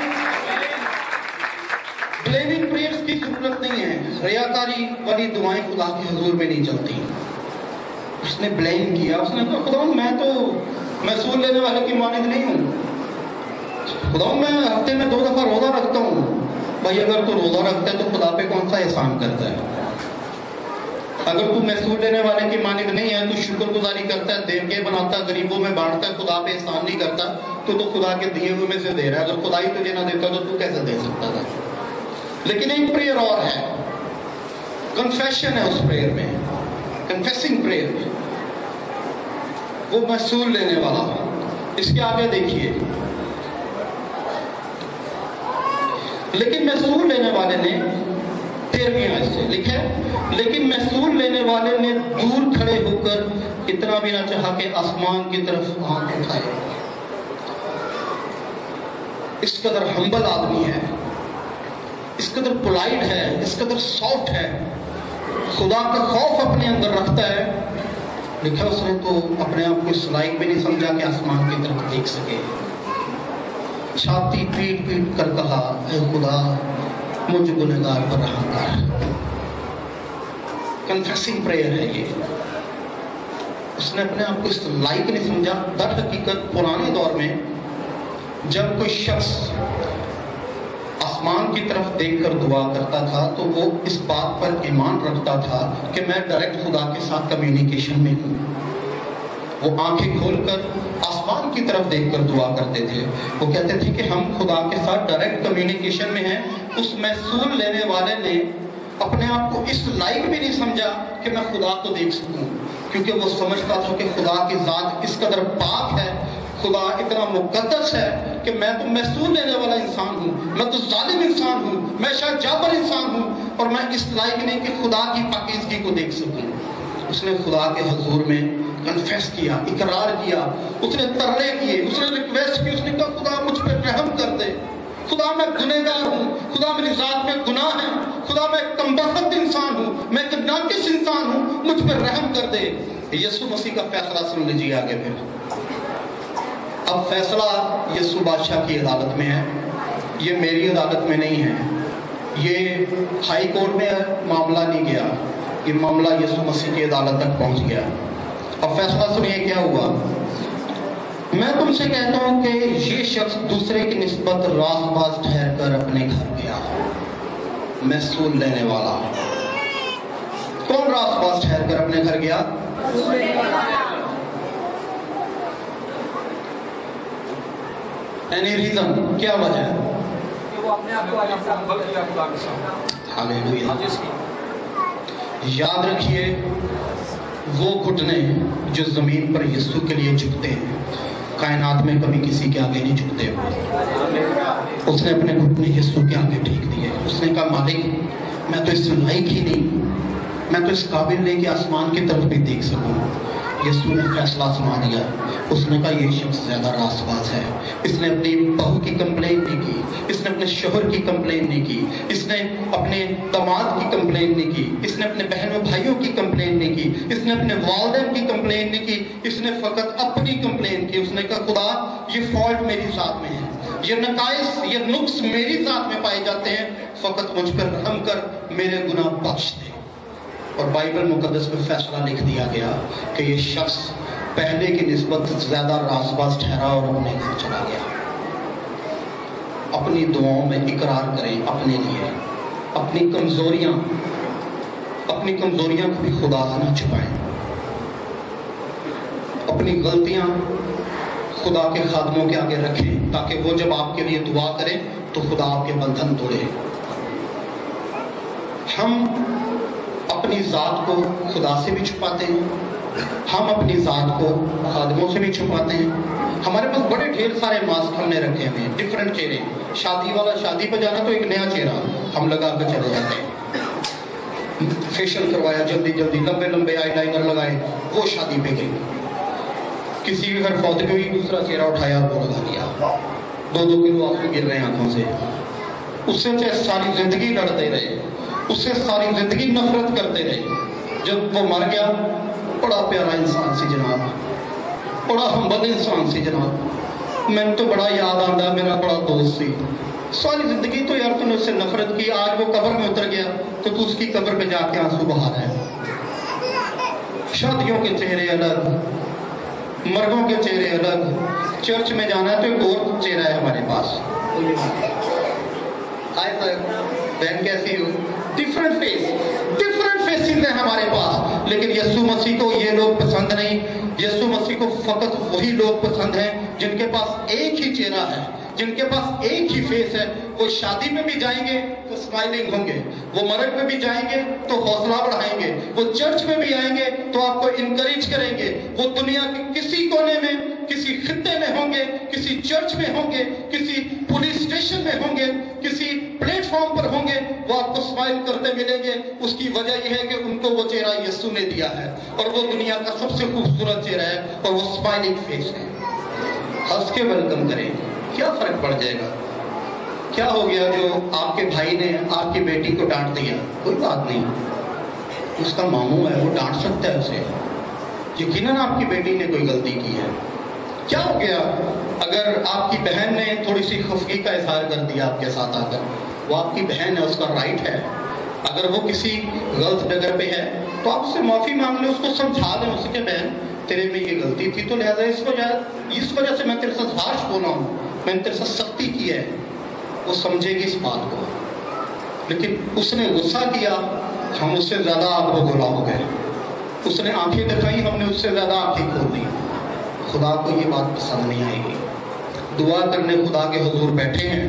بلیونگ پریئرز کی ضرورت نہیں ہے. ریاکاری والی دعائیں خدا کے حضور میں نہیں چلتی. اس نے بلیم کیا, اس نے کہا خدا میں تو محصول لینے والے کی مانند نہیں ہوں. خدا میں ہفتے میں 2 دفعہ روزہ رکھتا ہوں. بھائی اگر تو روزہ رکھتا ہے تو خدا پہ کون سا احسان کرتا ہے؟ اگر تو محصول لینے والے کی مانند نہیں ہے, تو شکر گزاری کرتا ہے, دیوکے بناتا ہے, غریبوں میں بانٹتا ہے, خدا پہ احسان نہیں کرتا, تو خدا کے دیے ہوئے میں سے دے رہا ہے. اگر خدا ہی تجھے نہ دیتا تو کیسے دے سکتا تھا؟ لیکن ایک پریئر اور ہے, کنفیشن ہے اس پریئر میں, کنفیسنگ پریئر, وہ محصول لینے والا. اس کے آگے دیکھیے, لیکن محصول لینے والے نے 13ویں آیت سے لکھا ہے, لیکن محصول لینے والے نے دور کھڑے ہو کر اتنا بھی نہ چاہا کہ آسمان کی طرف آنکھ اٹھائے. اس قدر ہمبل آدمی ہے, اس قدر پولائٹ ہے, اس قدر سافٹ ہے, خدا کا خوف اپنے اندر رکھتا ہے. لکھا اس نے تو اپنے آپ کو اس لائق بھی نہیں سمجھا کہ آسمان کی طرف دیکھ سکے. چھاتی پیٹ پیٹ کر کہا, اے خدا مجھ گنہگار پر رحم کر. کنفیسنگ پریئر ہے یہ. اس نے اپنے آپ کو اس لائق نہیں سمجھا. در حقیقت پرانے دور میں جب کوئی شخص آسمان کی طرف دیکھ کر دعا کرتا تھا تو وہ اس بات پر ایمان رکھتا تھا کہ میں ڈائریکٹ خدا کے ساتھ کمیونیکیشن میں ہوں. وہ آنکھیں کھول کر آسمان کی طرف دیکھ کر دعا کرتے تھے. وہ کہتے تھے کہ ہم خدا کے ساتھ ڈائریکٹ کمیونیکیشن میں ہیں. اس محصول لینے والے نے اپنے آپ کو اس لائق بھی نہیں سمجھا کہ میں خدا کو دیکھ سکوں, کیونکہ وہ سمجھتا تھا کہ خدا کی ذات اس قدر پاک ہے, خدا اتنا مقدس ہے کہ میں تو محصول لینے والا انسان ہوں, میں تو ظالم انسان ہوں, میں شاید جابر انسان ہوں, اور میں اس لائق نہیں کہ خدا کی پاکیزگی کو دیکھ سکوں. اس نے خدا کے حضور میں کنفیس کیا, اقرار کیا, اس نے ترلے کیے, اس نے ریکویسٹ کی. اس نے کہا خدا مجھ پہ رحم کر دے, خدا میں گنہگار ہوں, خدا میری ذات میں گناہ ہے, خدا میں کمبخت انسان ہوں, میں ایک ناقص انسان ہوں, مجھ پہ رحم کر دے. یسوع مسیح کا فیصلہ سن لیجیے آگے. پھر اب فیصلہ یسوع بادشاہ کی عدالت میں ہے, یہ میری عدالت میں نہیں ہے. یہ ہائی کورٹ میں معاملہ نہیں گیا, یہ معاملہ یسوع مسیح کی عدالت تک پہنچ گیا. اب فیصلہ سنیے کیا ہوا. میں تم سے کہتا ہوں کہ یہ شخص دوسرے کی نسبت راست باز ٹھہر کر اپنے گھر گیا. محصول لینے والا कौन रात बाज ठहर कर अपने घर गया? Any reason? क्या वजह है? वो अपने आप को हालेलुया। याद रखिए, वो घुटने जो जमीन पर यीशु के लिए झुकते हैं, कायनात में कभी किसी के आगे नहीं झुकते। उसने अपने घुटने यीशु के आगे टेक दिए। उसने कहा, मालिक मैं तो इस लायक ही नहीं, मैं तो इस काबिल नहीं कि आसमान की तरफ भी देख सकूं। यीशु ने फैसला सुना दिया। उसने कहा, ये शख्स ज्यादा रासबाज है। इसने अपनी बहू की कंप्लेन नहीं की, इसने अपने शोहर की कंप्लेन नहीं की, इसने अपने दामाद की कंप्लेन नहीं की, इसने अपने बहनों भाइयों की कंप्लेन नहीं की, इसने अपने वालिदैन की कंप्लेन नहीं की, इसने फकत अपनी कंप्लेन की। उसने कहा, खुदा ये फॉल्ट मेरी जात में है, ये नकाइस, ये नुक्स मेरी जात में पाए जाते हैं, फकत मुझ पर रहम कर, मेरे गुनाह बख्श दे। और बाइबल मुकद्दस में फैसला लिख दिया गया कि ये शख्स पहले की निस्बत ज्यादा रासबाज ठहरा और अपने घर चला गया। अपनी दुआओं में इकरार करें अपने लिए, अपनी कमजोरियां को भी खुदा से ना छुपाएं, अपनी गलतियां खुदा के खादमों के आगे रखें, ताकि वो जब आपके लिए दुआ करें तो खुदा आपके बंधन तोड़े। हम अपनी जात को खुदा से भी छुपाते हैं, हम अपनी जात को खादमों से भी छुपाते हैं। हमारे पास बड़े ढेर सारे मास्क हमने रखे हुए हैं, डिफरेंट चेहरे। शादी वाला शादी पर जाना तो एक नया चेहरा हम लगा कर चले जाते हैं। फेशियल करवाया जल्दी जल्दी, लंबे लंबे आईलाइनर लगाए, वो शादी पे गई। किसी के घर फौत हुई, दूसरा चेहरा उठाया वो लगा लिया। 2-2 किलो आंसू गिर रहे हैं आंखों से। उससे चाहे सारी जिंदगी लड़ते रहे, उससे सारी जिंदगी नफरत करते रहे। जब वो मर गया, बड़ा प्यारा इंसान सी जनाब, बड़ा हम्बल इंसान सी जनाब, मैंने तो बड़ा याद आता, मेरा बड़ा दोस्त सी। सारी जिंदगी तो यार तूने उससे नफरत की, आज वो कब्र में उतर गया तो तू उसकी कब्र पे जाके आंसू बहा रहा है। शादियों के चेहरे अलग, मर्दों के चेहरे अलग। चर्च में जाना है तो एक और चेहरा है हमारे पास। हाय सर, बहन कैसी हो? डिफरेंट फेसेस हैं हमारे पास। लेकिन यीशु मसीह को ये लोग पसंद नहीं। यीशु मसीह को फकत वही लोग पसंद हैं जिनके पास एक ही चेहरा है, जिनके पास एक ही फेस है। वो शादी में भी जाएंगे तो स्माइलिंग होंगे, वो मरद में भी जाएंगे तो हौसला बढ़ाएंगे, वो चर्च में भी आएंगे तो आपको इनकरेज करेंगे। वो दुनिया के किसी कोने में, किसी खित्ते में होंगे, किसी चर्च में होंगे, किसी पुलिस स्टेशन में होंगे, किसी प्लेटफॉर्म पर होंगे, वो आपको स्माइल करते मिलेंगे। उसकी वजह यह है कि उनको वो चेहरा यीशु ने दिया है, और वो दुनिया का सबसे खूबसूरत चेहरा है, और वो स्माइलिंग फेस है। हंस के वेलकम करें, क्या फर्क पड़ जाएगा? क्या हो गया जो आपके भाई ने आपकी बेटी को डांट दिया? कोई बात नहीं, उसका मामू है, वो डांट सकता है उसे। यकीनन आपकी बेटी ने कोई गलती की है। क्या हो गया अगर आपकी बहन ने थोड़ी सी खफगी का इजहार कर दिया आपके साथ आकर? वो आपकी बहन है, उसका राइट है। अगर वो किसी गलत जगह पे है तो आप उससे माफी मांग लें, उसको समझा लें, उसके बहन तेरे में ये गलती थी, तो लिहाजा इस वजह से मैं तेरे साथ हार्श बोला हूँ, मैंने तेरे साथ सख्ती की है। वो समझेगी इस बात को। लेकिन उसने गुस्सा किया, हम उससे ज्यादा आग बगोला हो गए। उसने आंखें दिखाई, हमने उससे ज्यादा आंखें खोल दी। खुदा को ये बात पसंद नहीं आएगी। दुआ करने खुदा के हुजूर बैठे हैं,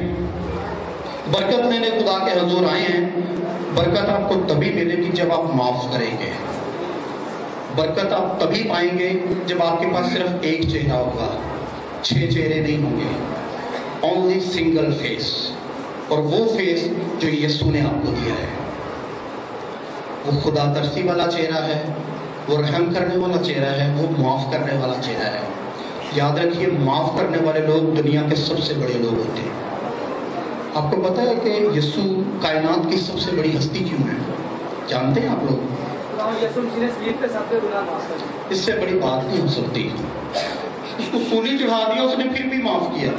बरकत लेने खुदा के हुजूर आए हैं। बरकत आपको तभी मिलेगी जब आप माफ करेंगे। बरकत आप तभी पाएंगे जब आपके पास सिर्फ एक चेहरा होगा, 6 चेहरे नहीं होंगे। ओनली सिंगल फेस, और वो फेस जो यीशु ने आपको दिया है, वो खुदा तरसी वाला चेहरा है, वो रहम करने वाला चेहरा है, वो माफ करने वाला चेहरा है। याद रखिए, माफ करने वाले लोग दुनिया के सबसे बड़े लोग होते हैं। आपको पता है कि यीशु कायनात की सबसे बड़ी हस्ती क्यों है? जानते हैं आप लोग? इससे बड़ी बात नहीं हो सकती। उसको सूली चढ़ा दिया, उसने फिर भी माफ किया।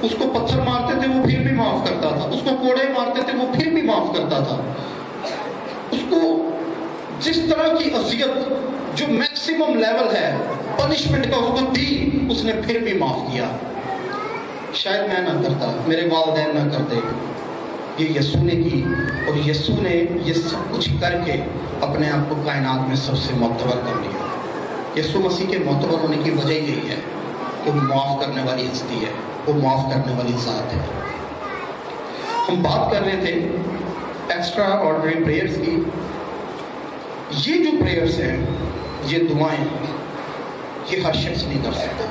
उसको पत्थर मारते थे, वो फिर भी माफ करता था। उसको कोड़े मारते थे, वो फिर भी माफ करता था। उसको जिस तरह की अजियत जो मैक्सिमम लेवल है पनिशमेंट का उसको दी, उसने फिर भी माफ किया। शायद मैं ना करता, मेरे वालिदैन ना करते, ये यीशु ने की, और यीशु ने ये सब कुछ करके अपने आप को कायनात में सबसे मोतबर कर लिया। यीशु मसीह के मोतबर होने की वजह यही है कि वो माफ़ करने वाली हस्ती है, वो माफ़ करने वाली ज़ात है। हम बात कर रहे थे एक्स्ट्रा ऑर्डिनरी प्रेयर्स की। ये जो प्रेयर्स हैं, ये दुआएं, ये हर शख्स नहीं कर सकता।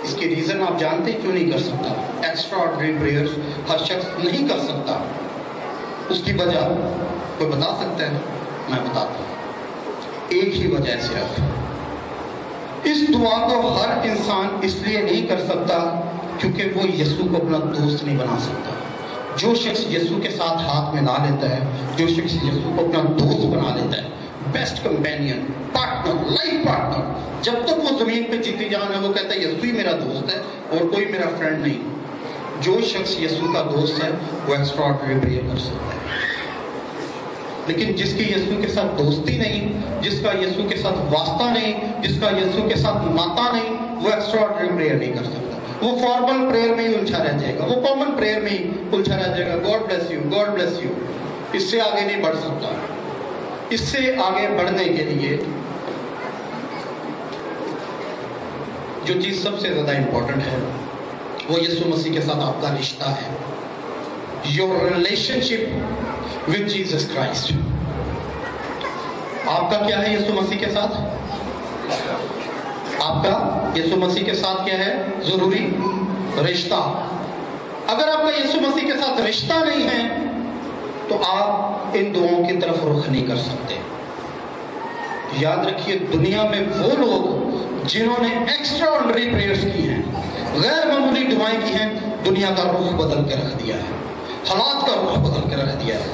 इसके रीज़न आप जानते हैं क्यों नहीं कर सकता? एक्स्ट्रा ऑर्डिनरी प्रेयर्स हर शख्स नहीं कर सकता। उसकी वजह कोई बता सकता है? मैं बताता हूँ। एक ही वजह सिर्फ। इस दुआ को हर इंसान इसलिए नहीं कर सकता क्योंकि वो यीशु को अपना दोस्त नहीं बना सकता। जो शख्स यीशु के साथ हाथ मिला लेता है, जो शख्स यीशु को अपना दोस्त बना लेता है, best companion, partner, life partner, जब तक वो जमीन पे जीती जान है, वो कहता है यीशु ही मेरा दोस्त है और कोई मेरा फ्रेंड नहीं। जो शख्स यीशु का दोस्त है वो एक्स्ट्रा ऑर्डिनरी प्रेयर कर सकता है। लेकिन जिसकी यीशु के साथ दोस्ती नहीं, जिसका यीशु के साथ वास्ता नहीं, जिसका यीशु के साथ नाता नहीं, वो एक्स्ट्रा ऑर्डिनरी प्रेयर नहीं कर सकता। वो फॉर्मल प्रेयर में ही उलझा रह जाएगा, वो कॉमन प्रेयर में ही उलझा रह जाएगा। God bless you, God bless you. इससे आगे नहीं बढ़ सकता। इससे आगे बढ़ने के लिए जो चीज सबसे ज्यादा इंपॉर्टेंट है वो यीशु मसीह के साथ आपका रिश्ता है। Your relationship with Jesus Christ. आपका क्या है यीशु मसीह के साथ? आपका यीशु मसीह के साथ क्या है? जरूरी रिश्ता। अगर आपका यीशु मसीह के साथ रिश्ता नहीं है तो आप इन दुआओं की तरफ रुख नहीं कर सकते। याद रखिए, दुनिया में वो लोग जिन्होंने एक्स्ट्रा ऑर्डिनरी प्रेयर्स की हैं, गैर मामूली दुआएं की हैं, दुनिया का रुख बदल के रख दिया है, हालात का रुख बदल के रख दिया है,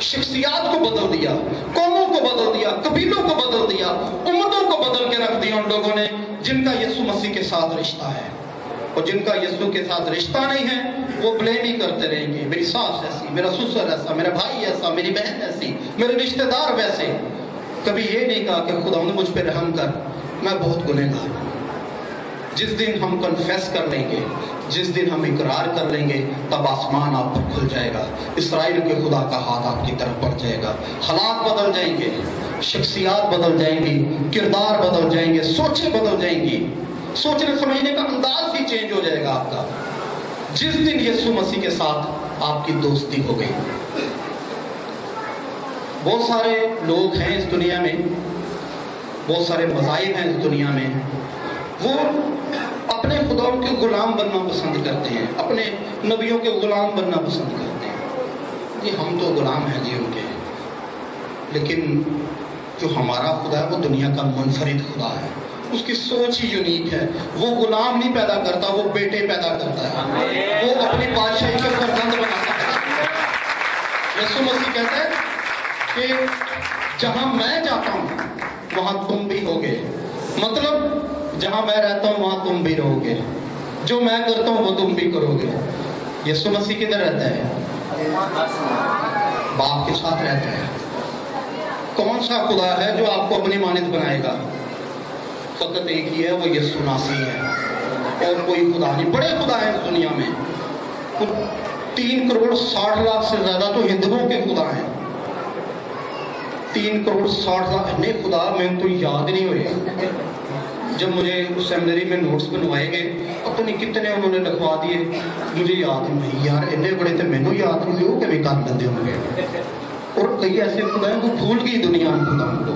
शख्सियात को बदल दिया, कौमों को बदल दिया, कबीलों को बदल दिया, उम्मतों को बदल के रख दिया उन लोगों ने जिनका यीशु मसीह के साथ रिश्ता है। और जिनका यीशु के साथ रिश्ता नहीं है वो ब्लेम ही करते रहेंगे, मेरी सास ऐसी, मेरा ससुर ऐसा, मेरा भाई ऐसा, मेरी बहन ऐसी, मेरे रिश्तेदार वैसे। कभी ये नहीं कहा कि खुदा ने मुझ पर रहम कर, मैं बहुत गुनहगार हूं। जिस दिन हम कन्फेस कर लेंगे, जिस दिन हम इकरार कर लेंगे, तब आसमान आप पर खुल जाएगा, इसराइल के खुदा का हाथ आपकी तरफ बढ़ जाएगा, हालात बदल जाएंगे, शख्सियात बदल जाएंगी, किरदार बदल जाएंगे, सोचें बदल जाएंगी, सोचने समझने का अंदाज ही चेंज हो जाएगा आपका। जिस दिन यीशु मसीह के साथ आपकी दोस्ती हो गई। बहुत सारे लोग हैं इस दुनिया में, बहुत सारे मज़ाहिब हैं इस दुनिया में, वो अपने खुदाओं के गुलाम बनना पसंद करते हैं, अपने नबियों के गुलाम बनना पसंद करते हैं। जी हम तो गुलाम हैं जी उनके, लेकिन जो हमारा खुदा है वो दुनिया का मुनफरिद खुदा है, उसकी सोच ही यूनिक है। वो गुलाम नहीं पैदा करता, वो बेटे पैदा करता है, वो अपनी बादशाही के फर्जंद बनाता है। यीशु मसीह कहता है कि जहां मैं जाता हूं वहां तुम भी होगे, मतलब जहां मैं रहता हूं वहां तुम भी रहोगे, जो मैं करता हूं वो तुम भी करोगे। यीशु मसीह किधर रहता है? बाप के साथ रहता है। कौन सा खुदा है जो आपको अपनी मानित बनाएगा? फकत एक ही है, वो यीशु मसीह है और कोई खुदा नहीं। बड़े खुदा है इस दुनिया में, 3,60,00,000 से ज्यादा तो हिंदुओं के खुदा हैं। 3,60,00,000 इतने खुदा मैं तो याद नहीं हुए। जब मुझे उस सेमिनरी में नोट्स बनवाए गए, पता नहीं कितने उन्होंने लिखवा दिए, मुझे याद नहीं यार, इतने बड़े थे, मैनू याद नहीं हुए, कभी कर लेते होंगे। और कई ऐसे खुदा हैं वो भूल गई दुनिया में खुदा उनको।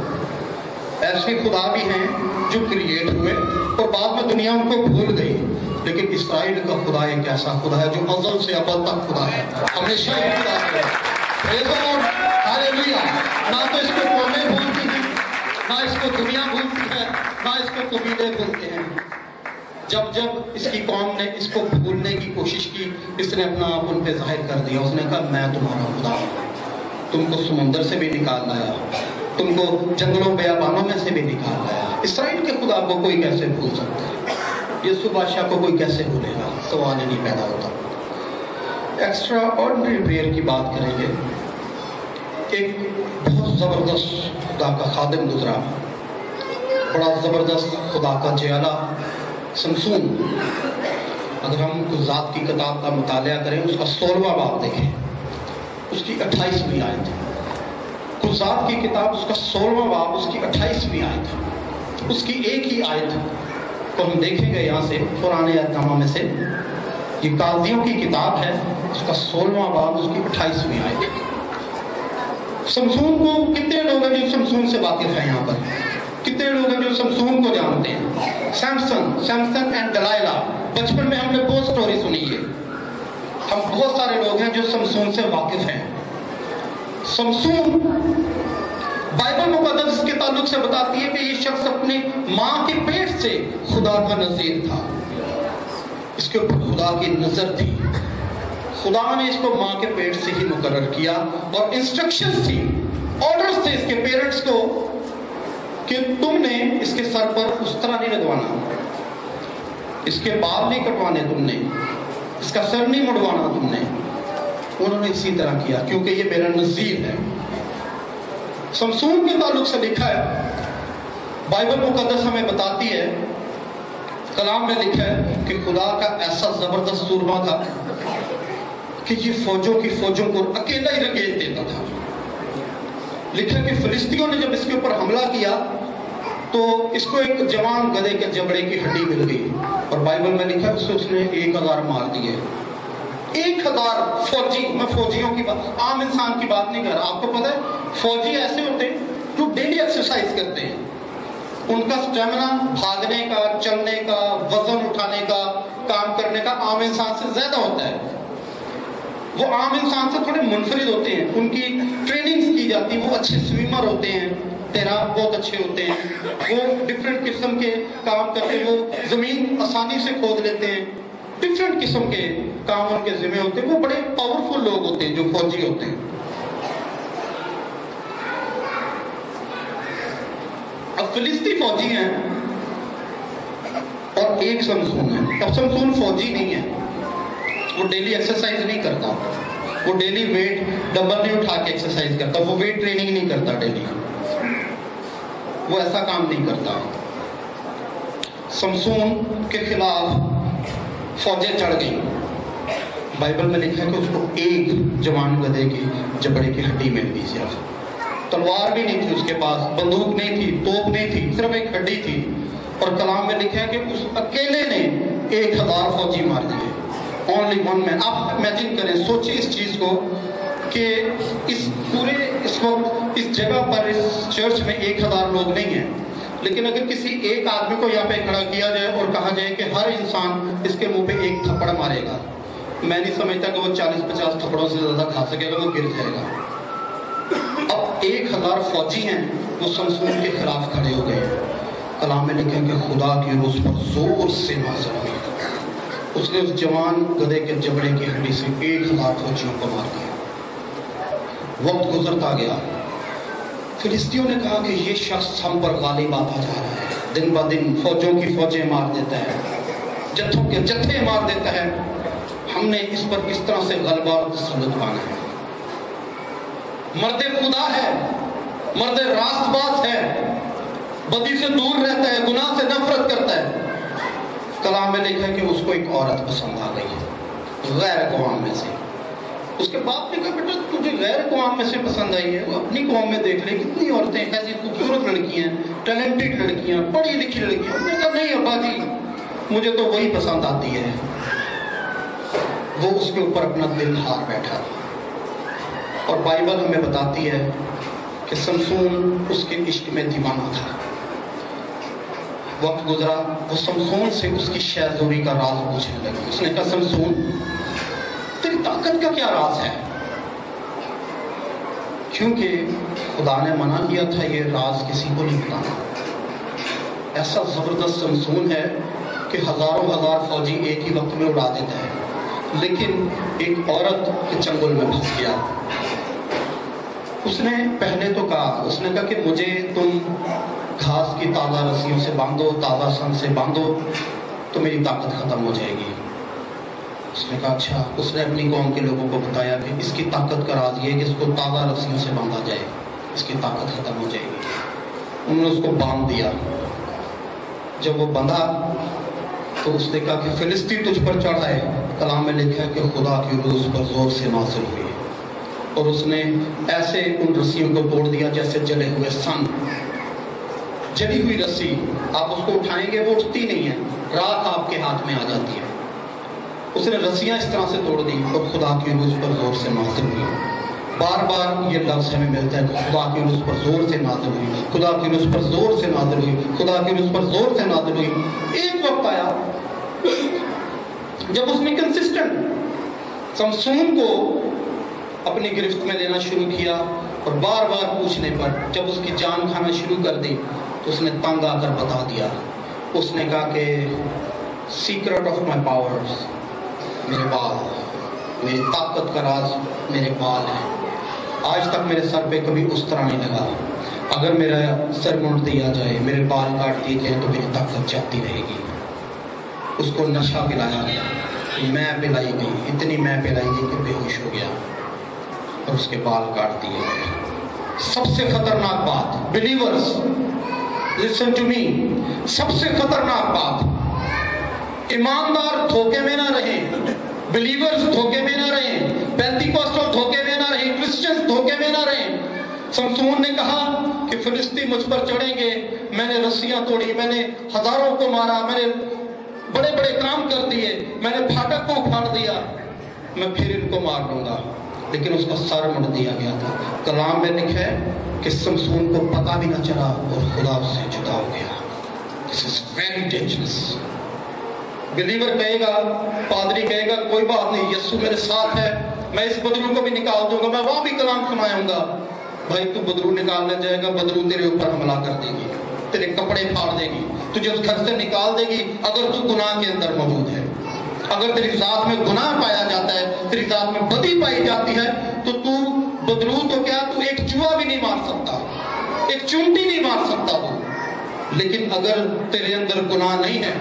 ऐसे खुदा भी हैं जो क्रिएट हुए और बाद में दुनिया उनको भूल गई, लेकिन इसराइल का खुदा एक ऐसा खुदा है जो अज़ल से अबद तक खुदा है, हमेशा ही खुदा है। हालेलुया। ना तो इसको कौमें भूलती हैं, ना इसको दुनिया भूलती है, ना इसको कबीले भूलते हैं। जब जब इसकी कौम ने इसको भूलने की कोशिश की, इसने अपना आप उन पे जाहिर कर दिया। उसने कहा मैं तुम्हारा खुदा हूँ, तुमको समुंदर से भी निकाल लाया, तुमको जंगलों बेयाबानों में से भी निकाल लाया। इसराइल के खुदा को कोई कैसे भूल सकता है? यीशु बादशाह को कोई कैसे भूलेगा? सवाल ही नहीं पैदा होता। एक्स्ट्रा ऑर्डिनरी प्रेयर की बात करेंगे। एक बहुत जबरदस्त खुदा का खादिम गुजरा, बड़ा जबरदस्त खुदा का जियाला, समसून। अगर हम कुज़ात की किताब का मुतालिया करें, उसका 16वां बाब देखें, उसकी 28वीं आयत। कुज़ात की किताब उसका 16वां बाब, उसकी 28वीं आयत। उसकी एक ही आयत को हम देखेंगे यहाँ से पुराने अहदनामा में से। ये कादियों की किताब है, उसका 16वां बाब, उसकी 28वीं आयत। शमसून को कितने लोग हैं जो शमसून से वाकिफ हैं? यहाँ पर कितने लोग हैं जो शमसून को जानते हैं? सैमसन एंड दलाइला, बचपन में हमने बहुत स्टोरी सुनी है। हम बहुत सारे लोग हैं जो शमसून से वाकिफ हैं। शमसून बाइबल मुकद्दस इसके ताल्लुक से बताती है कि ये शख्स अपनी माँ के पेट से खुदा का नज़ीर था। इसके ऊपर खुदा की नजर थी। खुदा ने इसको माँ के पेट से ही मुकर्रर किया और इंस्ट्रक्शंस थी, ऑर्डर्स थे इसके पेरेंट्स को कि तुमने इसके सर पर उस तरह नहीं लगवाना, इसके बाल नहीं कटवाने तुमने, इसका सर नहीं मुड़वाना तुमने। उन्होंने इसी तरह किया क्योंकि ये मेरा नज़ीर है। शमसून के ताल्लुक से लिखा है, बाइबल मुकद्दस हमें बताती है, कलाम में लिखा है कि खुदा का ऐसा जबरदस्त सूरमा था कि ये फौजों की फौजों को अकेला ही रंगेज देता था। लिखा कि फिलिस्तीनियों ने जब इसके ऊपर हमला किया तो इसको एक जवान गधे के जबड़े की हड्डी मिल गई और बाइबल में लिखा है उसने 1000 मार दिए। 1000 फौजी, मैं फौजियों की बात, आम इंसान की बात नहीं कर रहा। आपको पता है फौजी ऐसे होते हैं जो डेली एक्सरसाइज करते हैं, उनका स्टेमिना भागने का, चलने का, वजन उठाने का, काम करने का आम इंसान से ज्यादा होता है। वो आम इंसान से थोड़े मुनफरिद होते हैं, उनकी ट्रेनिंग्स की जाती है, वो अच्छे स्विमर होते हैं, तैराक बहुत अच्छे होते हैं, वो डिफरेंट किस्म के काम करते हैं, वो जमीन आसानी से खोद लेते हैं, डिफरेंट किस्म के काम उनके जिम्मे होते हैं। वो बड़े पावरफुल लोग होते हैं जो फौजी होते हैं। अब फिलिस्ती फौजी हैं और एक शमसून है। अब शमसून फौजी नहीं है, वो डेली एक्सरसाइज नहीं करता, वो डेली वेट डंबल नहीं उठा के एक्सरसाइज करता, वो वेट ट्रेनिंग नहीं करता डेली, वो ऐसा काम नहीं करता। शमसून के खिलाफ फौजें चढ़ गई। बाइबल में लिखा है कि उसको एक जवान गधे की जबड़े की हड्डी मिल गई। सिर्फ तलवार भी नहीं थी उसके पास, बंदूक नहीं थी, तोप नहीं थी, सिर्फ एक हड्डी थी। और कलाम में लिखा है कि उस अकेले ने 1000 फौजी मार दिए। Only one man. आप इमेजिन करें, सोचिए इस चीज को कि इस पूरे इस वक्त इस जगह पर इस चर्च में 1000 लोग नहीं हैं, लेकिन अगर किसी एक आदमी को यहाँ पे खड़ा किया जाए और कहा जाए कि हर इंसान इसके मुंह पे एक थप्पड़ मारेगा, मैं नहीं समझता कि वो 40-50 थप्पड़ों से ज्यादा खा सकेगा, वो गिर जाएगा। अब 1000 फौजी हैं, वो शमसून के खिलाफ खड़े हो गए। कलाम में लिखे कि खुदा की रूह पर जोर से नाज़िल हुई, उसने उस जवान गधे के जबड़े की हड्डी से 1000 फौजियों को मार दिया। वक्त गुजरता गया, फिलिस्तीनियों ने कहा कि ये शख्स हम पर गालिब आता जा रहा है, दिन ब दिन फौजों की फौजें मार देता है, जत्थों के जत्थे मार देता है, हमने इस पर किस तरह से गलबा और तसल्लुत पाना है। मर्द खुदा है, मर्द रास्तबाज है, बदी से दूर रहता है, गुनाह से नफरत करता है। कलाम में लिखा है कि उसको एक औरत पसंद आ गई है गैर कौम में से। उसके बाप ने कहा बेटा तुझे गैर कौम में से पसंद आई है, वो अपनी कौम में देख ले कितनी औरतें कैसी खूबसूरत लड़कियां, टैलेंटेड लड़कियां, पढ़ी लिखी लड़कियां। उसने कहा नहीं अब्बा जी, मुझे तो वही पसंद आती है। वो उसके ऊपर अपना दिल हार बैठा। और बाइबल हमें बताती है कि शमसून उसके इश्क में दीवाना था। वक्त गुजरा, वो शमसून से उसकी शहज़ोरी का राज पूछने लगी। उसने कहा शमसून तेरी ताकत का क्या राज है? क्योंकि खुदा ने मना किया था ये राज किसी को नहीं बताना। ऐसा जबरदस्त शमसून है कि हजारों हजार फौजी एक ही वक्त में उड़ा देता है, लेकिन एक औरत के चंगुल में फंस गया। उसने पहले तो कहा, उसने कहा कि मुझे तुम घास की ताज़ा रस्सियों से बांधो, ताज़ा सन से बांधो तो मेरी ताकत खत्म हो जाएगी। उसने कहा अच्छा। उसने अपनी कौम के लोगों को बताया कि इसकी ताकत का राज ये है कि इसको ताज़ा रस्सियों से बांधा जाए, इसकी ताकत खत्म हो जाएगी। उन्होंने उसको बांध दिया। जब वो बंधा तो उसने कहा कि फिलिस्ती तुझ पर चढ़ा है, कलाम में लिखा है कि खुदा की रूह उस पर जोर से नाज़िल हुई और उसने ऐसे उन रस्सियों को तोड़ दिया जैसे जले हुए सन। जली हुई रस्सी आप उसको उठाएंगे वो उठती नहीं है, राख आपके हाथ में आ जाती है। उसने रस्सियां इस तरह से तोड़ दी और खुदा की रूह उस पर जोर से नाज़िल हुई। बार बार ये लफ्ज़ हमें मिलता है कि खुदा की रूह उस पर जोर से नाज़िल हुई, खुदा की रूह उस पर जोर से नाज़िल हुई, खुदा की रूह उस पर जोर से नाज़िल हुई। एक वक्त आया जब उसने कंसिस्टेंट समसून को अपनी गिरफ्त में लेना शुरू किया और बार बार पूछने पर जब उसकी जान खाना शुरू कर दी तो उसने तंग आकर बता दिया। उसने कहा कि सीक्रेट ऑफ माई पावर्स मेरे बाल, मेरी ताकत का राज मेरे बाल है। आज तक मेरे सर पे कभी उस तरह नहीं लगा। अगर मेरा सर मुंड दिया जाए, मेरे बाल काट दिए जाए तो मेरी ताकत जाती रहेगी। उसको नशा पिलाया गया, मैं पिलाई गई, इतनी मैं पिलाई गई कि बेहोश हो गया और उसके बाल काट दिए गए। सबसे खतरनाक बात, बिलीवर्स लिसन टू मी, सबसे खतरनाक बात, ईमानदार धोखे में ना रहे, बिलीवर्स धोखे में ना रहे, पेंटिकॉस्टल धोखे में ना रहे, क्रिश्चियंस धोखे में ना रहे। समसून ने कहा कि फिलिस्ती मुझ पर चढ़ेंगे, मैंने रस्सियां तोड़ी, मैंने हजारों को मारा, मैंने बड़े बड़े काम कर दिए, मैंने फाटक को उखाड़ दिया, मैं फिर इनको मार दूंगा। लेकिन उसका सर मुड़ दिया गया था। कलाम में लिखा है कि समसून को पता भी ना चला और खुदा उससे जुदा हो गया। This is very dangerous. Believer कहेगा, पादरी कहेगा कोई बात नहीं, यीशु मेरे साथ है, मैं इस बदरू को भी निकाल दूंगा, मैं वहां भी कलाम सुनाऊंगा। भाई तू बदरू निकालने जाएगा, बदरू तेरे ऊपर हमला कर देगी, तेरे कपड़े फाड़ देगी, तुझे उस घर से निकाल देगी अगर तू गुनाह के अंदर मौजूद है। अगर तेरी जात में गुनाह पाया जाता है, तेरी जात में बदी पाई जाती है, तो तू बदरू तो क्या, तू एक चूहा भी नहीं मार सकता, एक चुंटी नहीं मार सकता तू। लेकिन अगर तेरे अंदर गुनाह नहीं है,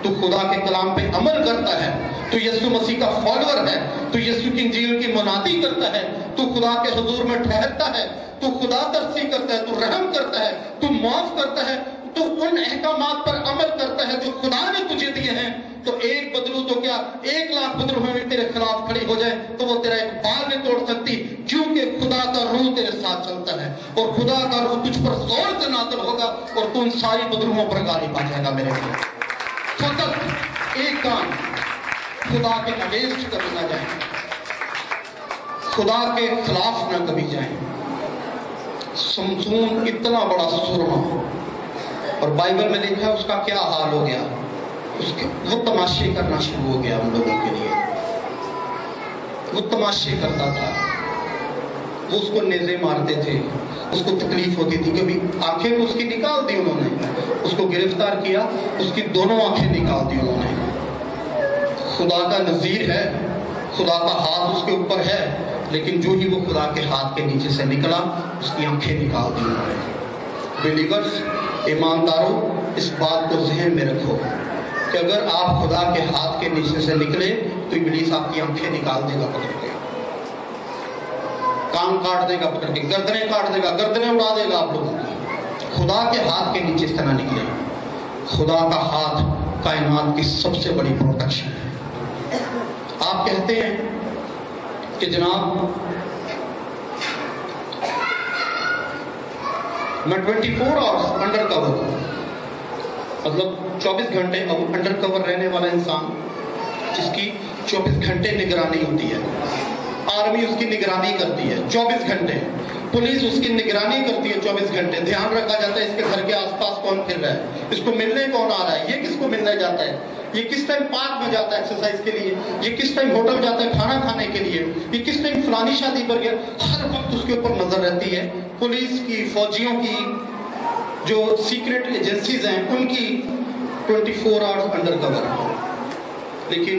तू खुदा के कलाम पे अमल करता है, तू यीशु मसीह का फॉलोअर है, तू यीशु की इंजील की मुनादी करता है, तू खुदा के हुजूर में ठहरता है, तू खुदा तरसी करता है, तू रहम करता है, तू माफ करता है, तू उन अहकामात पर अमल करता है जो खुदा ने तुझे दिए हैं, तो एक बदरू तो क्या 1,00,000 बदरू में तेरे खिलाफ खड़ी हो जाए तो वो तेरा एक बाल नहीं तोड़ सकती, क्योंकि खुदा का रूह तेरे साथ चलता है और खुदा का रूह तुझ पर जोर से नाज़िल होगा और तू उन सारी बदरुओं पर गालिब आ जाएगा। मेरे भाई फकत एक काम, खुदा के अगेंस्ट कभी ना जाए, खुदा के खिलाफ ना कभी जाए। समसून इतना बड़ा सुरमा, और बाइबल में लिखा है उसका क्या हाल हो गया, उसके वो तमाशे करना शुरू हो गया उन लोगों के लिए। वो तमाशे करता था, वो उसको नेज़े मारते थे, उसको तकलीफ होती थी, कभी आंखें उसकी निकाल दी उन्होंने, उसको गिरफ्तार किया, उसकी दोनों आंखें निकाल दी उन्होंने। खुदा का नज़ीर है, खुदा का हाथ उसके ऊपर है, लेकिन जो ही वो खुदा के हाथ के नीचे से निकला उसकी आंखें निकाल दी उन्होंने। बिलीवर्स, ईमानदारों, इस बात को ज़हन में रखो कि अगर आप खुदा के हाथ के नीचे से निकले तो इब्लीस आपकी आंखें निकाल देगा पकड़ के, कान काट देगा पकड़ के, गर्दनें काट देगा, गर्दनें उड़ा देगा आप लोगों की। खुदा के हाथ के नीचे से ना निकले। खुदा का हाथ कायनात की सबसे बड़ी प्रोटेक्शन है। आप कहते हैं कि जनाब मैं 24 आवर्स अंडर कवर, मतलब 24 घंटे अंडर कवर रहने वाला इंसान जिसकी 24 घंटे निगरानी होती है, आर्मी उसकी निगरानी करती है 24 घंटे, पुलिस उसकी निगरानी करती है 24 घंटे, ध्यान रखा जाता है इसके घर के आसपास कौन फिर रहा है, इसको मिलने कौन आ रहा है, ये किसको मिलने जाता है, ये किस टाइम पार्क में जाता है एक्सरसाइज के लिए, ये किस टाइम होटल जाता है खाना खाने के लिए, ये किस टाइम फलानी शादी पर गया, हर वक्त उसके ऊपर नजर रहती है। पुलिस की, फौजियों की, जो सीक्रेट एजेंसीज हैं उनकी 24 आवर्स अंडर कवर। लेकिन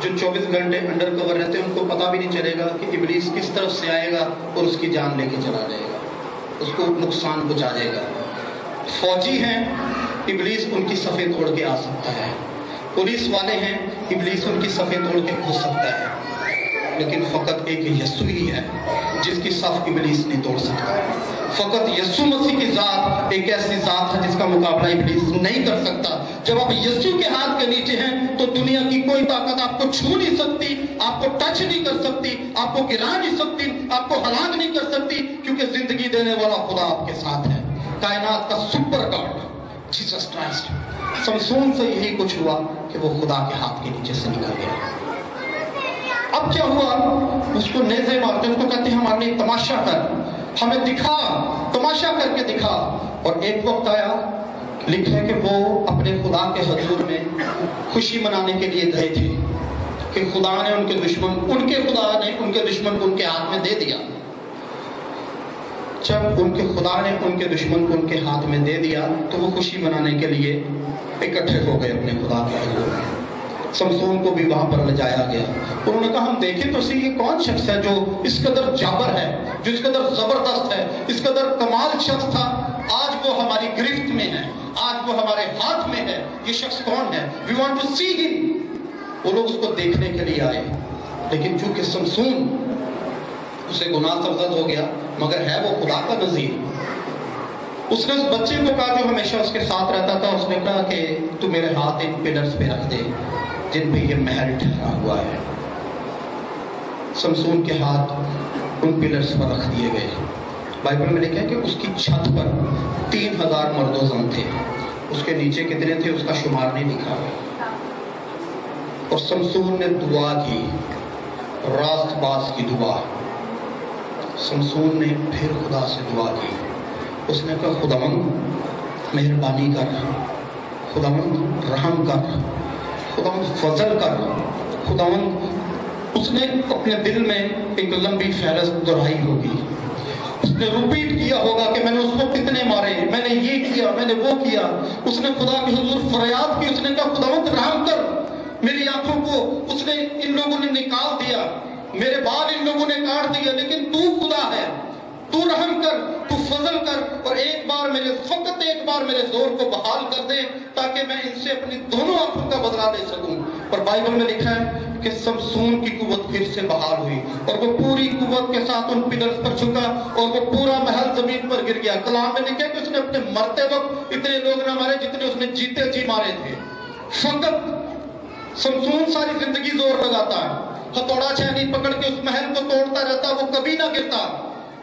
जो 24 घंटे अंडर कवर रहते हैं उनको पता भी नहीं चलेगा कि इब्लीस किस तरफ से आएगा और उसकी जान लेके चला जाएगा, उसको नुकसान पहुंचा देगा। फौजी हैं, इब्लीस उनकी सफ़े तोड़ के आ सकता है, पुलिस वाले हैं, इब्लीस उनकी सफ़े तोड़ के घुस सकता है, लेकिन फकत एक यीशु ही है जिसकी सफ इब्लीस नहीं तोड़ सकता। फकत यीशु मसीह की जात एक ऐसी जात है जिसका मुकाबला इब्लीस नहीं कर सकता। जब आप यीशु के हाथ के नीचे हैं तो दुनिया की कोई ताकत आपको छू नहीं सकती, आपको टच नहीं कर सकती, आपको गिरा नहीं सकती, आपको हलाक नहीं कर सकती, क्योंकि जिंदगी देने वाला खुदा आपके साथ है। कायनात का super God Jesus Christ. Samson से यही कुछ हुआ कि वो खुदा के हाथ के नीचे से निकल गया। अब क्या हुआ, उसको नेज़े मारते, उसको कहते हैं हमारे लिए तमाशा कर, हमें दिखा, तमाशा करके दिखा। और एक वक्त आया, लिखा है कि वो अपने खुदा के हजूर में खुशी मनाने के लिए गए थे कि खुदा ने उनके दुश्मन को उनके हाथ में दे दिया। जब उनके खुदा ने उनके दुश्मन को उनके हाथ में दे दिया तो वो खुशी मनाने के लिए इकट्ठे हो गए अपने खुदा के हजूर में। समसून को भी वहां पर ले जाया गया। उन्होंने कहा हम देखें तो सही ये कौन शख्स है जो इस कदर जाबर है, जो इस कदर जबरदस्त है, इस कदर कमाल शख्स था, आज वो हमारी गिरफ्त में है, आज वो हमारे हाथ में है, ये शख्स कौन है? We want to see him. वो लोग उसको देखने के लिए आए, लेकिन चूंकि समसून उसे गुनाह सरजद हो गया, मगर है वो खुदा का नज़ीर। उसने उस बच्चे को कहा जो हमेशा उसके साथ रहता था, उसने कहा कि तू मेरे हाथ इन पिलर्स पे रख दे जिन पे ये महल ठहरा हुआ है। समसून के हाथ उन पिलर्स पर रख दिए गए। बाइबल में लिखा है कि उसकी छत पर 3000 मर्दोज़न थे, उसके नीचे कितने थे उसका शुमार नहीं लिखा। और समसून ने दुआ की, रास्तबाज की दुआ। समसून ने फिर खुदा से दुआ की। उसने कहा खुदावंद मेहरबानी कर, खुदावंद रहम कर, खुदावंद फजल कर, खुदावंद। उसने अपने दिल में एक लंबी फहरिस्त दोहराई होगी, उसने रिपीट किया होगा कि मैंने उसको कितने मारे, मैंने ये किया, मैंने वो किया। उसने खुदा के हुजूर फरियाद की, उसने कहा खुदावंद रहम कर मेरी आंखों को। उसने इन लोगों ने निकाल दिया, मेरे बाल इन लोगों ने काट दिया, लेकिन तू खुदा है, तू रहम कर, तू फजल कर, और फकत एक बार मेरे जोर को बहाल कर दे ताकि मैं इनसे अपनी दोनों आंखों का बदला ले सकूं। पर बाइबल में लिखा है कि समसून की कुव्वत फिर से बहाल हुई और वो पूरी कुव्वत के साथ उन पिलर्स पर झुका और वो पूरा महल जमीन पर गिर गया। कलाम में लिखा है कि उसने अपने मरते वक्त इतने लोग ना मारे जितने उसने जीते जी मारे थे। फकत समसून सारी जिंदगी जोर लगाता है, हथौड़ा छेनी पकड़ के उस महल को तोड़ता रहता, वो कभी ना गिरता।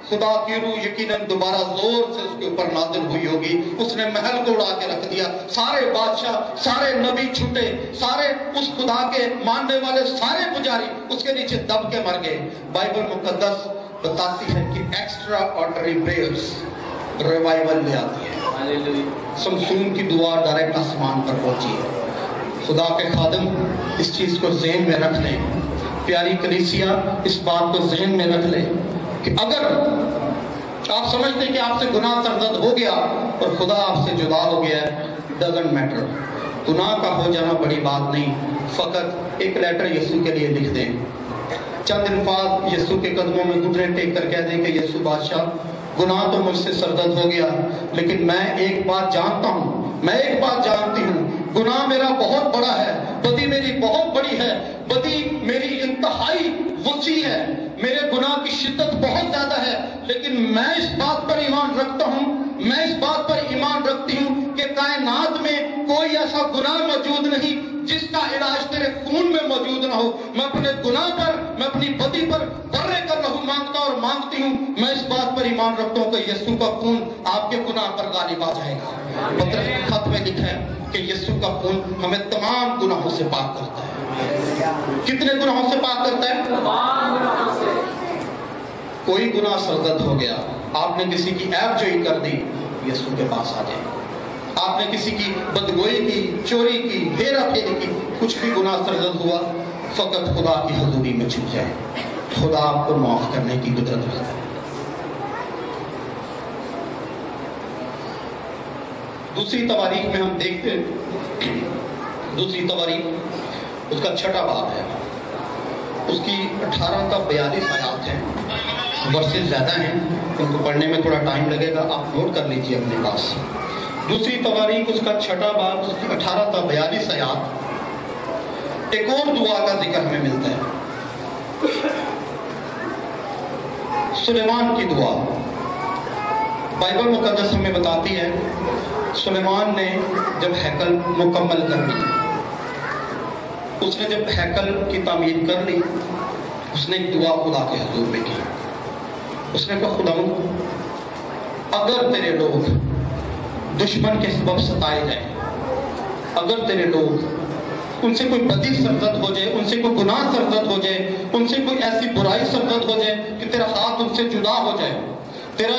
खुदा की रूह यकीनन दोबारा जोर से उसके ऊपर नाज़िल हुई होगी। उसने महल को उड़ा के रख दिया, सारे बादशाह, सारे नबी छूटे, सारे उस खुदा के मानने वाले सारे पुजारी उसके नीचे दब के मर गए। बाइबल मुकद्दस बताती है कि एक्स्ट्रा ऑर्डिनरी प्रेयर्स रिवाइवल ले आती है। समसून की दुआ डायरेक्ट आसमान पर पहुंची है। खुदा के खादम इस चीज को ज़हन में रख लें, प्यारी कलीसिया इस बात को ज़हन में रख लें कि अगर आप समझते हैं कि आपसे गुनाह सरजद हो गया और खुदा आपसे जुदा हो गया है, डजंट मैटर। गुनाह का हो जाना बड़ी बात नहीं, फकत एक लेटर यीशु के लिए लिख दें, चंद अल्फाज यीशु के कदमों में घुटने टेक कर कह दें कि यीशु बादशाह गुनाह तो मुझसे सरजद हो गया, लेकिन मैं एक बात जानता हूँ, मैं एक बात जानती हूँ, गुनाह मेरा बहुत बड़ा है, बदी मेरी बहुत बड़ी है, बदी मेरी इंतहाई वसी है, मेरे गुनाह की शिद्दत बहुत ज्यादा है, लेकिन मैं इस बात पर ईमान रखता हूँ, मैं इस बात पर ईमान रखती हूँ कि कायनात में कोई ऐसा गुनाह मौजूद नहीं जिसका इलाज तेरे खून में मौजूद ना हो। मैं अपने गुनाह पर, मैं अपनी बदी पर बर्रे कर लहू मांगता और मांगती हूँ, मैं इस बात पर ईमान रखता हूँ कि यीशु का खून आपके गुनाह पर गालिब आ जाएगा। पतरस के खत में लिखा है कि यीशु का खून हमें तमाम गुनाहों से पाक करता है। कितने गुनाहों से पाक करता है? तमाम गुनाहों से। कोई गुनाह सरजद हो गया, आपने किसी की ऐबजोई कर दी, यीशु के पास आ जाए। आपने किसी की बदगोई की, चोरी की, हेरा फेरी की, कुछ भी गुनाह सरजद हुआ, फकत खुदा की हजूरी में छुप जाए, खुदा आपको माफ करने की कुदरत रखता है। दूसरी तवारीख में हम देखते हैं, दूसरी तवारीख उसका 6वां बाब है, उसकी 18 का 42 आयात है, वर्सेस ज्यादा हैं, उनको पढ़ने में थोड़ा टाइम लगेगा, आप नोट कर लीजिए अपने पास। दूसरी तवारीख उसका 6वां बाब, उसकी 18 का 42 आयात, एक और दुआ का जिक्र हमें मिलता है, सुलेमान की दुआ। बाइबल मुकद्दस हमें बताती है سلیمان نے جب ہیکل مکمل کر لی، اس نے جب ہیکل کی تعمیر کر لی، اس نے ایک دعا خدا کے حضور میں کی. اس نے کہا خداوند اگر تیرے لوگ دشمن کے سبب ستائے جائیں، اگر تیرے لوگ ان سے کوئی بدی سرزد ہو جائے، ان سے کوئی گناہ سرزد ہو جائے، ان سے کوئی ایسی برائی سرزد ہو جائے کہ تیرا ہاتھ ان سے جدا ہو جائے، تیرا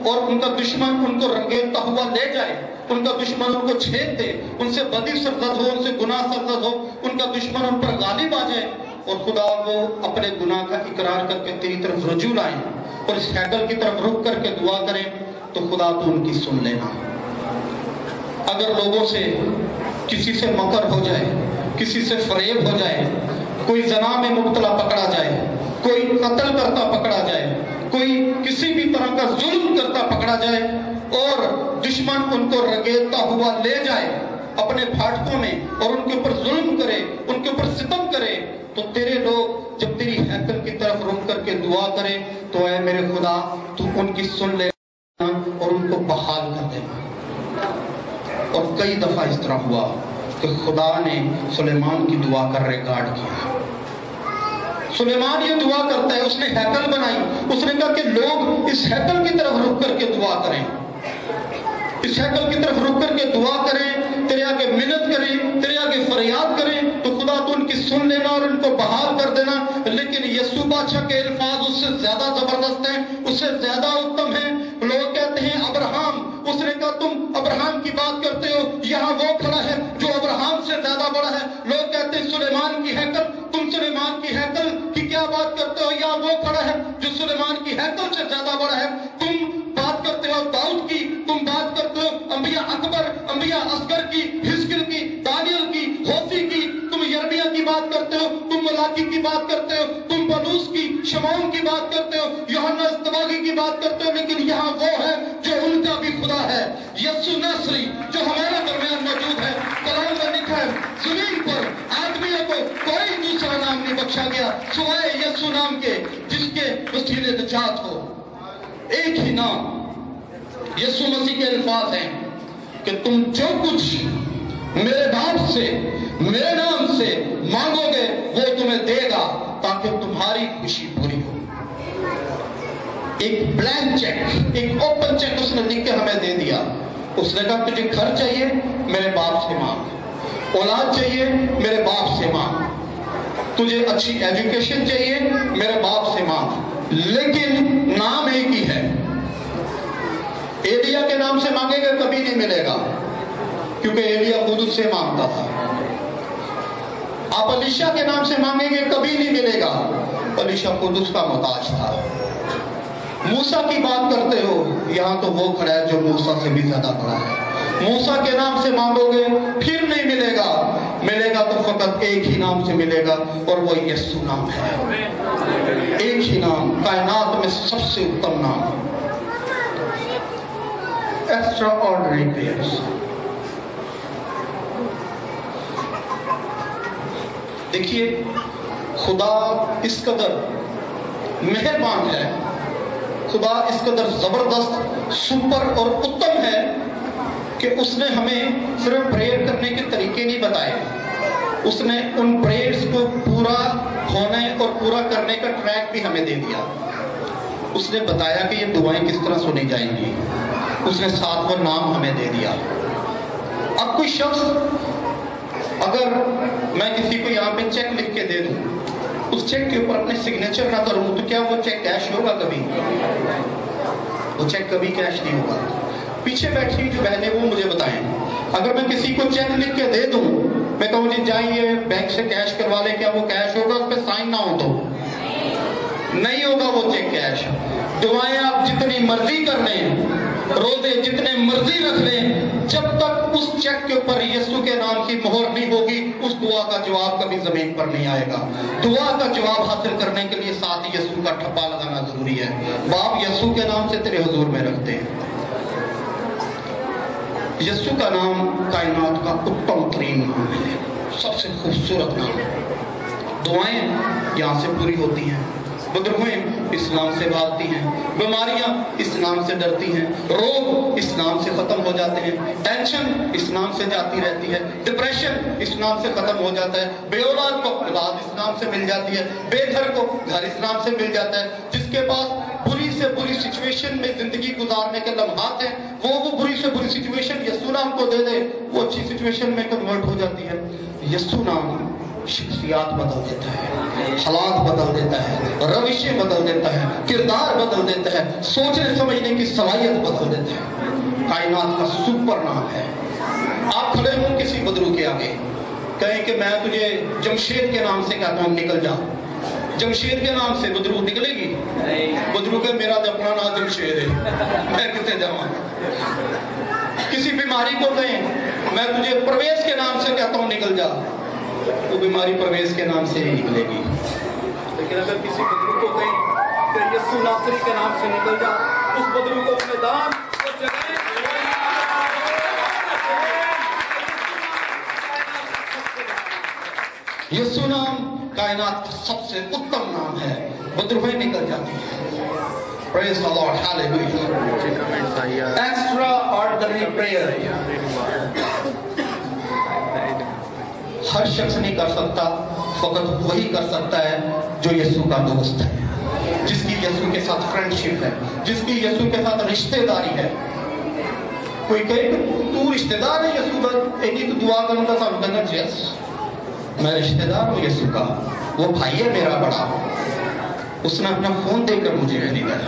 اور ان کا دشمن ان کو رنگیلتا ہوا لے جائے، ان کا دشمن ان کو چھید دے، ان سے بدی سرزد ہو، ان سے گناہ سرزد ہو، ان کا دشمن ان پر غالب آ جائے، اور خدا وہ اپنے گناہ کا اقرار کر کے تیری طرف رجوع لائیں اور اس ہیکل کی طرف رخ کر کے دعا کریں، تو خدا تو ان کی سن لینا. اگر لوگوں سے کسی سے مکر ہو جائے، کسی سے فریب ہو جائے، کوئی زنا میں مبتلا پکڑا جائے، کوئی قتل کرتا پکڑا جائے، کوئی کسی بھی طرح کا ظلم کرتا پکڑا جائے اور دشمن ان کو رگیلتا ہوا لے جائے اپنے پھاٹکوں میں اور ان کے اوپر ظلم کرے، ان کے اوپر ستم کرے، تو تیرے لوگ جب تیری ہیکل کی طرف رخ کر کے دعا کرے تو اے میرے خدا تو ان کی سن لے اور ان کو بحال کر دینا. اور کئی دفعہ اس طرح ہوا کہ خدا نے سلیمان کی دعا کا ریکارڈ کیا. سلیمان یہ دعا کرتا ہے، اس نے ہیکل بنائی، اس نے کہا کہ لوگ اس ہیکل کی طرف رک کر کے دعا کریں، اس ہیکل کی طرف رک کر کے دعا کریں، تیرے آگے منت کریں، تیرے آگے فریاد کریں، تو خدا تو ان کی سن لینا اور ان کو بحال کر دینا. لیکن یسوع بادشاہ کے الفاظ اس سے زیادہ زبردست ہیں، اس سے زیادہ اتم ہیں. لوگ کہتے ہیں ابراہم، اس نے کہا تم ابراہم کی بات کرتے ہو، یہاں وہ کھڑا ہے جو ابراہم سے زیادہ بڑا ہے. لوگ کہتے ہیں سلیمان کی ہیکل، تم سلیمان کی ہیکل کی کیا بات کرتے ہو، یہاں وہ کھڑا ہے جو سلیمان کی ہیکل سے زیادہ بڑا ہے. تم بات کرتے ہو داؤد کی، تم بات کرتے ہو انبیاء اکبر، انبیاء اصغر کی، حزقیل کی، دانیل کی، ہوسی کی، تم یرمیہ کی بات کرتے ہو، تم ملاکی کی بات کرتے ہو، تم بلوس کی، شمعون کی بات کرتے ہو، یوحنا استباغی کی بات کرتے ہو، لیکن یہاں وہ ہے جو ان کا بھی خدا ہے، یسوع ناصری جو ہمارے درمیان موجود ہے. کلام میں لکھا ہے زمین پر آدمیوں کو کوئی دوسرا نام نہیں بخشا گیا سوائے یسوع نام کے جس کے وسیلے نجات ہو. ایک ہی نام. یسوع مسیح کے الفاظ ہیں کہ تم جو کچھ میرے باپ سے میرے نام سے مانگو گے وہ تمہیں دے گا تاکہ تمہاری خوشی پوری ہو. ایک بلینک چیک، ایک اوپن چیک اس نے لکھ کے ہمیں دے دیا. اس نے کہا تجھے گھر چاہیے میرے باپ سے مانگ، اولاد چاہیے میرے باپ سے مانگ، تجھے اچھی ایجوکیشن چاہیے میرے باپ سے مانگ، لیکن نام ایک ہی ہے. ایلیا کے نام سے مانگے گا کبھی نہیں ملے گا کیونکہ ایلیا خود اس سے مانگتا تھا. آپ الیشا کے نام سے مانگیں گے کبھی نہیں ملے گا، الیشا خود اس کا محتاج تھا. موسیٰ کی بات کرتے ہو، یہاں تو وہ کھڑا ہے جو موسیٰ سے بھی زیادہ بڑا ہے. موسیٰ کے نام سے مانگو گے پھر نہیں ملے گا، ملے گا تو فقط ایک ہی نام سے ملے گا اور وہ یسوع نام ہے. ایک ہی نام، کائنات میں سب سے اتم نام. Extra ordinary prayers. دیکھیے خدا اس قدر مہربان ہے، خدا اس قدر زبردست، سپر اور اتم ہے کہ اس نے ہمیں صرف پریئر کرنے کے طریقے نہیں بتائے، اس نے ان پریئرز کو پورا ہونے اور پورا کرنے کا ٹریک بھی ہمیں دے دیا. اس نے بتایا کہ یہ دعائیں کس طرح سنی جائیں گی، اس نے ساتھ وہ نام ہمیں دے دیا. اب کوئی شخص اگر میں کسی کو یہاں پہ چیک لکھ کے دے دوں، اس چیک کے اوپر اپنے سگنیچر نہ کروں تو کیا وہ چیک کیش ہوگا؟ کبھی وہ چیک کبھی کیش نہیں ہوگا. پیچھے بیٹھی جو بہنیں وہ مجھے بتائیں، اگر میں کسی کو چیک لکھ کے دے دوں، میں کہوں جی جائیے بینک سے کیش کروا لیں، کیا وہ کیش ہوگا؟ اس پہ سائن نہ ہو تو نہیں ہوگا وہ چیک کیش. دعائیں آپ جتنی مرضی کر لیں، روزے جتنے مرضی رکھ لیں، جب تک اس چیک کے اوپر یسوع کے نام کی مہر نہیں ہوگی اس دعا کا جواب کبھی زمین پر نہیں آئے گا. دعا کا جواب حاصل کرنے کے لیے ساتھ یسوع کا ٹھپا لگانا ضروری ہے. باپ یسوع کے نام سے تیرے حضور میں رکھتے ہیں. یسوع کا نام کائنات کا اتم ترین نام ہے، سب سے خوبصورت نام. دعائیں یہاں سے پوری ہوتی ہیں. बदरूहें इस नाम से भागती हैं, बीमारियां इस नाम से डरती हैं, रोग इस नाम से खत्म हो जाते हैं, टेंशन इस नाम से जाती रहती है, डिप्रेशन इस नाम से खत्म हो जाता है, बेऔलाद को औलाद इस नाम से मिल जाती है, बेघर को घर इस नाम से मिल जाता है, जिसके पास बुरी से बुरी सिचुएशन में जिंदगी गुजारने के लम्हात हैं, वो बुरी से बुरी सिचुएशन यस्सु नाम को दे दे, वो अच्छी सिचुएशन में कन्वर्ट हो जाती है। यस्सु नाम शख्सियात बदल देता है, हालात बदल देता है, रविशें बदल देता है, किरदार बदल देता है, सोचने समझने की सलाहियत बदल देता है। कायनात का सुपर नाम है। आप खड़े हो किसी बदरू के आगे, कहें कि मैं तुझे जमशेद के नाम से कहता हूं, निकल जा। जमशेद के नाम से बदरू निकलेगी? बदरू के मेरा तो अपना नाम जमशेद है, मैं कितने जाऊं। किसी बीमारी को कहें मैं तुझे परवेज के नाम से कहता हूं, निकल जा, वो बीमारी परवेज के नाम से ही निकलेगी। लेकिन अगर किसी बदरू को कहें कि यस्सु नासरी के नाम से निकल जा, उस बदरू को मैदान और जगह यस्सु नाम कायनात का सबसे उत्तम नाम है, बदरूहें निकल जाती हैं। Praise the Lord, hallelujah. Extraordinary prayer. हर शख्स नहीं कर सकता, फकत वही कर सकता है जो यीशु का दोस्त है, जिसकी यीशु के साथ फ्रेंडशिप है, जिसकी यीशु के साथ रिश्तेदारी है। कोई कहे तू रिश्तेदार है यीशु का, एक तो दुआ करूंगा सब कहना यस मैं रिश्तेदार हूँ यीशु का, वो भाई है मेरा बड़ा, उसने अपना फोन देकर मुझे खरीदा है।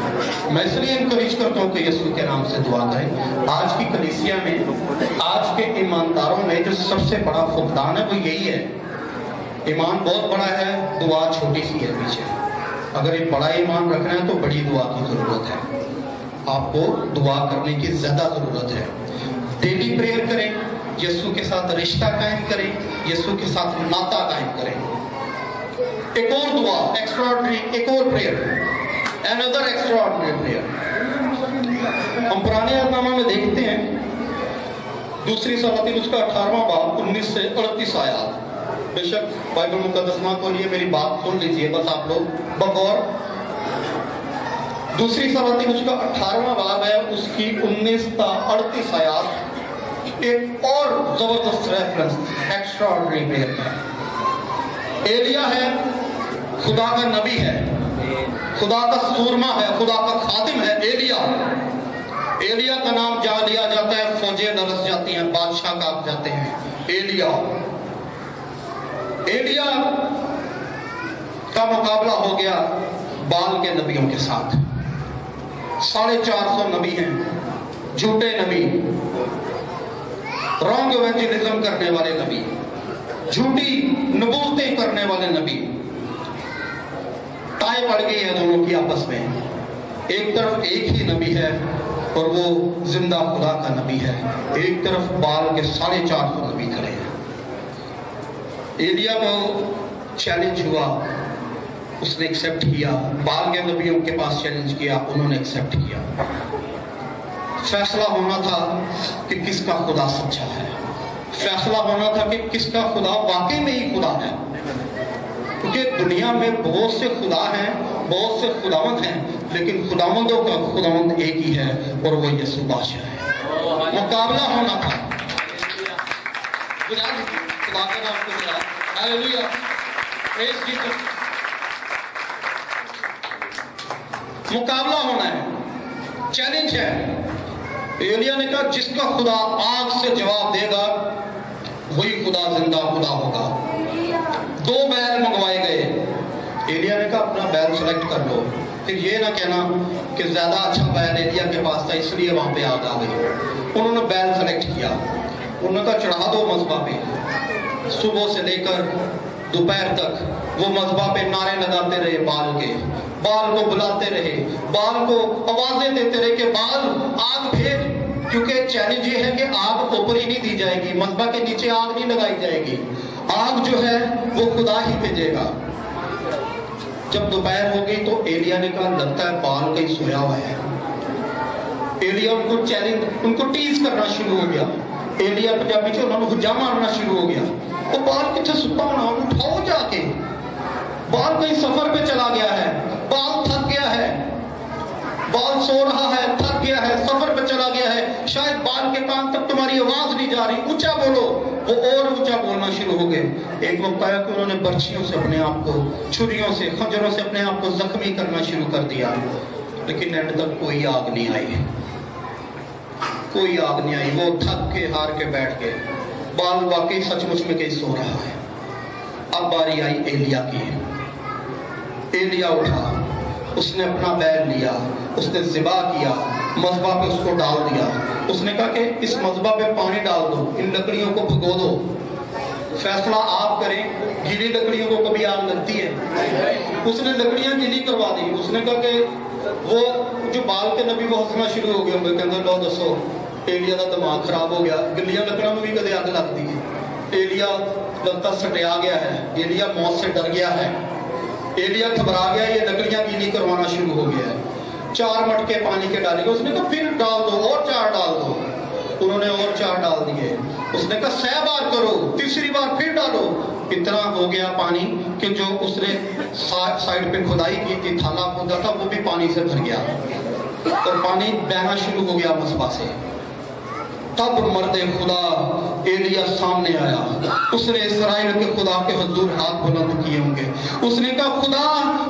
मैं इसलिए इनकरेज करता हूँ कि यीशु के नाम से दुआ करें। आज की कलीसिया में, आज के ईमानदारों में जो सबसे बड़ा फुकदान है वो यही है। ईमान बहुत बड़ा है, दुआ छोटी सी है पीछे। अगर एक बड़ा ईमान रखना है तो बड़ी दुआ की जरूरत है, आपको दुआ करने की ज्यादा जरूरत है। डेली प्रेयर करें, यीशु के साथ रिश्ता कायम करें, यीशु के साथ नाता कायम करें। एक और दुआ, एक्स्ट्राऑर्डिनरी, एक और प्रेयर, अनदर एक्स्ट्राऑर्डिनरी प्रेयर। हम पुराने अहदनामा में देखते हैं, दूसरी सलाती उसका 18वां बाब 19 से 38 आयत। बेशक बाइबल मुकद्दस ना खोलिए, मेरी बात सुन लीजिए बस आप लोग बगौर। दूसरी सलाती उसका 18वां बाब है, उसकी 19 से 38 आयत एक और जबरदस्त रेफरेंस एक्स्ट्राऑर्डिनरी प्रेयर का। एलिया है, खुदा का नबी है, खुदा का सूरमा है, खुदा का खातिम है एलिया। एलिया का नाम जा लिया जाता है, फौजें दरस जाती हैं, बादशाह कांप जाते हैं। एलिया का मुकाबला हो गया बाल के नबियों के साथ। 450 नबी हैं, झूठे नबी, रॉन्ग इवेंजलिज्म करने वाले नबी, झूठी नबूवतें करने वाले नबी। टाई पड़ गई है दोनों की आपस में। एक तरफ एक ही नबी है और वो जिंदा खुदा का नबी है, एक तरफ बाल के 450 नबी खड़े हैं। एलिया को चैलेंज हुआ, उसने एक्सेप्ट किया। बाल के नबियों के पास चैलेंज किया, उन्होंने एक्सेप्ट किया। फैसला होना था कि किसका खुदा सच्चा है, फैसला होना था कि किसका खुदा वाकई में ही खुदा है। क्योंकि दुनिया में बहुत से खुदा हैं, बहुत से खुदावंद हैं, लेकिन खुदावंदों का खुदावंद एक ही है और वो यीशु बादशाह है। मुकाबला होना था। खुदा का नाम को बुला, हालेलुया, प्रेज़ जीसस। मुकाबला होना है, चैलेंज है। एलिया ने कहा जिसका खुदा आग से जवाब देगा वही खुदा जिंदा खुदा होगा। 2 बैल मंगवाए गए। एलिया ने कहा अपना बैल सेलेक्ट कर लो, फिर ये ना कहना कि ज्यादा अच्छा बैल एलिया के पास था इसलिए वहां पे आग आ गई। उन्होंने बैल सेलेक्ट किया, उन्होंने कहा चढ़ा दो मज़बा पे। सुबह से लेकर दोपहर तक वो मज़बा पे नारे लगाते रहे, बाल को बुलाते रहे, बाल को आवाजें देते रहे कि बाल आग भेज। क्योंकि चैलेंज ये है कि आग ऊपर ही नहीं दी जाएगी, मज़बा के नीचे आग नहीं लगाई जाएगी, आग जो है वो खुदा ही भेजेगा। जब दोपहर हो गई तो एलिया ने कहा लगता है बाल कहीं सोया हुआ है। एलिया उनको चैलेंज, उनको टीज करना शुरू हो गया। एलिया पंजाबी से उन्होंने हुज्जा मारना शुरू हो गया। वो बाल कितने सुता होना, उठाओ जाके, बाल कहीं सफर पे चला गया है, बाल सो रहा है, थक गया है, सफर पे चला गया है, शायद बाल के कान तक तुम्हारी आवाज नहीं जा रही, ऊंचा बोलो, वो और ऊंचा बोलना शुरू हो गए। एक वक्त आया कि उन्होंने बर्छियों से अपने आप को, छुरियों से, खंजरों से अपने आप को जख्मी करना शुरू कर दिया, लेकिन एंड तक कोई आग नहीं आई, कोई आग नहीं आई। वो थक के हार के बैठ गए, बाल वाकई सचमुच में कहीं सो रहा है। अब बारी आई एलिया की। एलिया उठा, उसने अपना बैल लिया, उसने ज़िबा किया, मज़बा पे उसको डाल दिया। उसने कहा कि इस मज़बा पे पानी डाल दो, इन लकड़ियों को भिगो दो, फैसला आप करें। गीली लकड़ियों को कभी आग लगती है? उसने लकड़ियां गीली करवा दी। उसने कहा कि वो जो बाल के नबी वो हंसना शुरू हो गए होंगे, कहते लो दसो एलिया का दिमाग खराब हो गया, गिलियां लकड़ों में भी कदे आग लगती है। एलिया लगता सटिया गया है, एलिया मौत से डर गया है, एलिया घबरा गया, ये लकड़ियां गीली करवाना शुरू हो गया है। 4 मटके पानी के डालेंगे। उसने कहा फिर डाल दो, और 4 डाल दो। उन्होंने और 4 डाल दिए। उसने कहा 6 बार करो, तीसरी बार फिर डालो। इतना हो गया पानी कि जो उसने साइड पे खुदाई की थी, थाला खोदा था, वो भी पानी से भर गया और पानी बहना शुरू हो गया मसबा से। तब मर्दे खुदा एलिया सामने आया। उसने इस्राइल के खुदा के हुजूर हाथ बुलंद किए होंगे। उसने कहा खुदा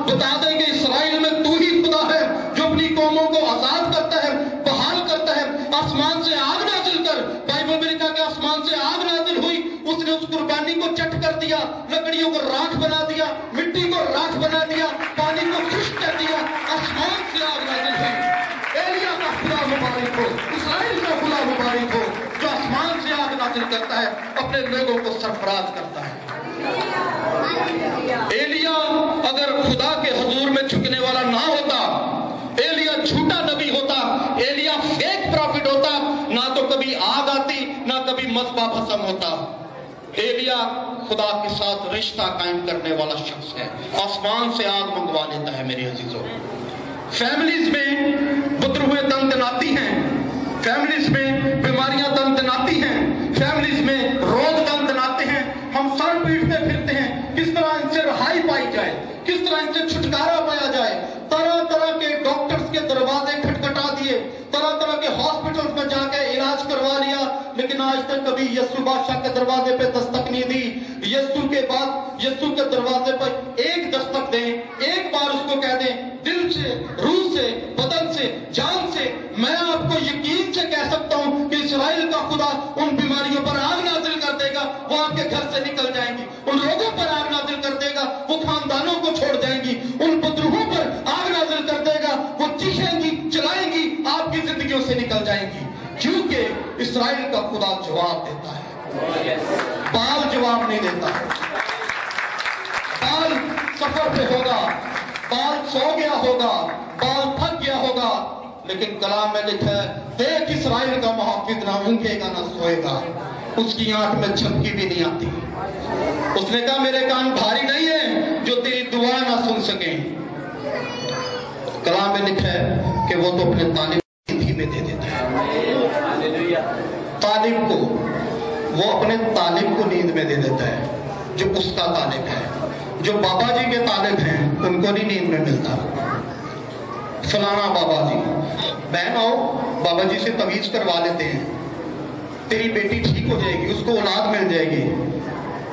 बता दे कि इस्राइल में तू ही खुदा है जो अपनी कौमों को आजाद करता है, बहाल करता है। आसमान से आग नाजिल कर। बाइबल में लिखा कि आसमान से आग नाजिल हुई, उसने उस कुर्बानी को चट कर दिया, लकड़ियों को राख बना दिया, मिट्टी को राख बना दिया, पानी को खुश्क कर दिया। आसमान से आग नाजिल हुई। एलिया का खुदा मुबारक हो, इस्राइल का खुदा मुबारक हो जो आसमान से आग नाजिल करता है, अपने लोगों को सरफराज करता है। एलिया अगर खुदा के हुजूर में झुकने वाला ना होता, एलिया झूठा नबी होता, एलिया फेक प्रॉफिट होता, ना तो कभी आग आती, ना कभी मज़बा भस्म होता। एलिया खुदा के साथ रिश्ता कायम करने वाला शख्स है, आसमान से आग मंगवा लेता है। मेरे अजीजों, फैमिलीज में बुद्र हुए दम दनाती हैं, फैमिलीज में बीमारियां दम दनाती हैं, फैमिलीज में रोग दम दनाते हैं। हम सर पीटते फिरते हैं, किस तरह इनसे रहाई पाई जाए, किस तरह इनसे छुटकारा पाया जाए। तरह तरह के डॉक्टर्स के दरवाजे खटखटा दिए, तरह तरह के हॉस्पिटल्स में जाके इलाज करवा लिया, लेकिन आज तक कभी यीशु बादशाह के दरवाजे पे दस्तक नहीं दी। यीशु के बाद यीशु के दरवाजे पर एक दस्तक दें, एक बार उसको कह दें, दिल से, रूह से, बदन से, जान से। मैं आपको यकीन से कह सकता हूं कि इस्राइल का खुदा उन बीमारियों पर आग नाजिल कर देगा, वो आपके घर से निकल जाएंगी। उन लोगों पर आग नाजिल कर देगा, वो खानदानों को छोड़ जाएंगी। उन बुद्रुहों पर आग नाजिल कर देगा, वो चीखेंगी, चलाएंगी, आपकी जिंदगियों से निकल जाएंगी। क्योंकि इस्राइल का खुदा जवाब देता है, बाल जवाब नहीं देता। बाल सफर पे होगा, बाल सो गया होगा, बाल थक गया होगा, लेकिन कलाम में लिखा है, देख इस्राइल का मुहाफिज ना ऊँघेगा ना सोएगा, उसकी आंख में झपकी भी नहीं आती। उसने कहा मेरे कान भारी नहीं है जो तेरी दुआ ना सुन सके। कलाम में लिखा है कि वो तो अपने तालिब धीमे दे देता है, तालिब को, वो अपने तालिब को नींद में दे देता है जो उसका तालिब है। जो बाबा जी के तालिब हैं उनको नहीं नींद में मिलता। फलाना बाबा जी, बहन आओ बाबा जी से तवीज करवा लेते हैं, तेरी बेटी ठीक हो जाएगी, उसको औलाद मिल जाएगी।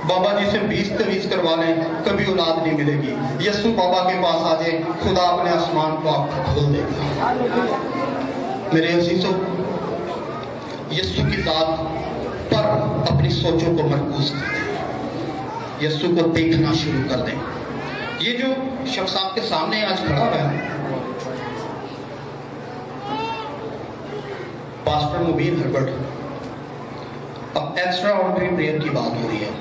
बाबा जी से 20 तवीज करवा लें, कभी औलाद नहीं मिलेगी। यीशु बाबा के पास आ जाए, खुदा अपने आसमान को आपको खोल देगा। मेरे अजीजों, यीशु की जात पर अपनी सोचों को मरकूज कर दें, यीशु को देखना शुरू कर दें। ये जो शख्स आपके सामने आज खड़ा है, पास्टर मुबीन हर्बर्ट। अब एक्स्ट्रा ऑर्डिनरी प्रेयर की बात हो रही है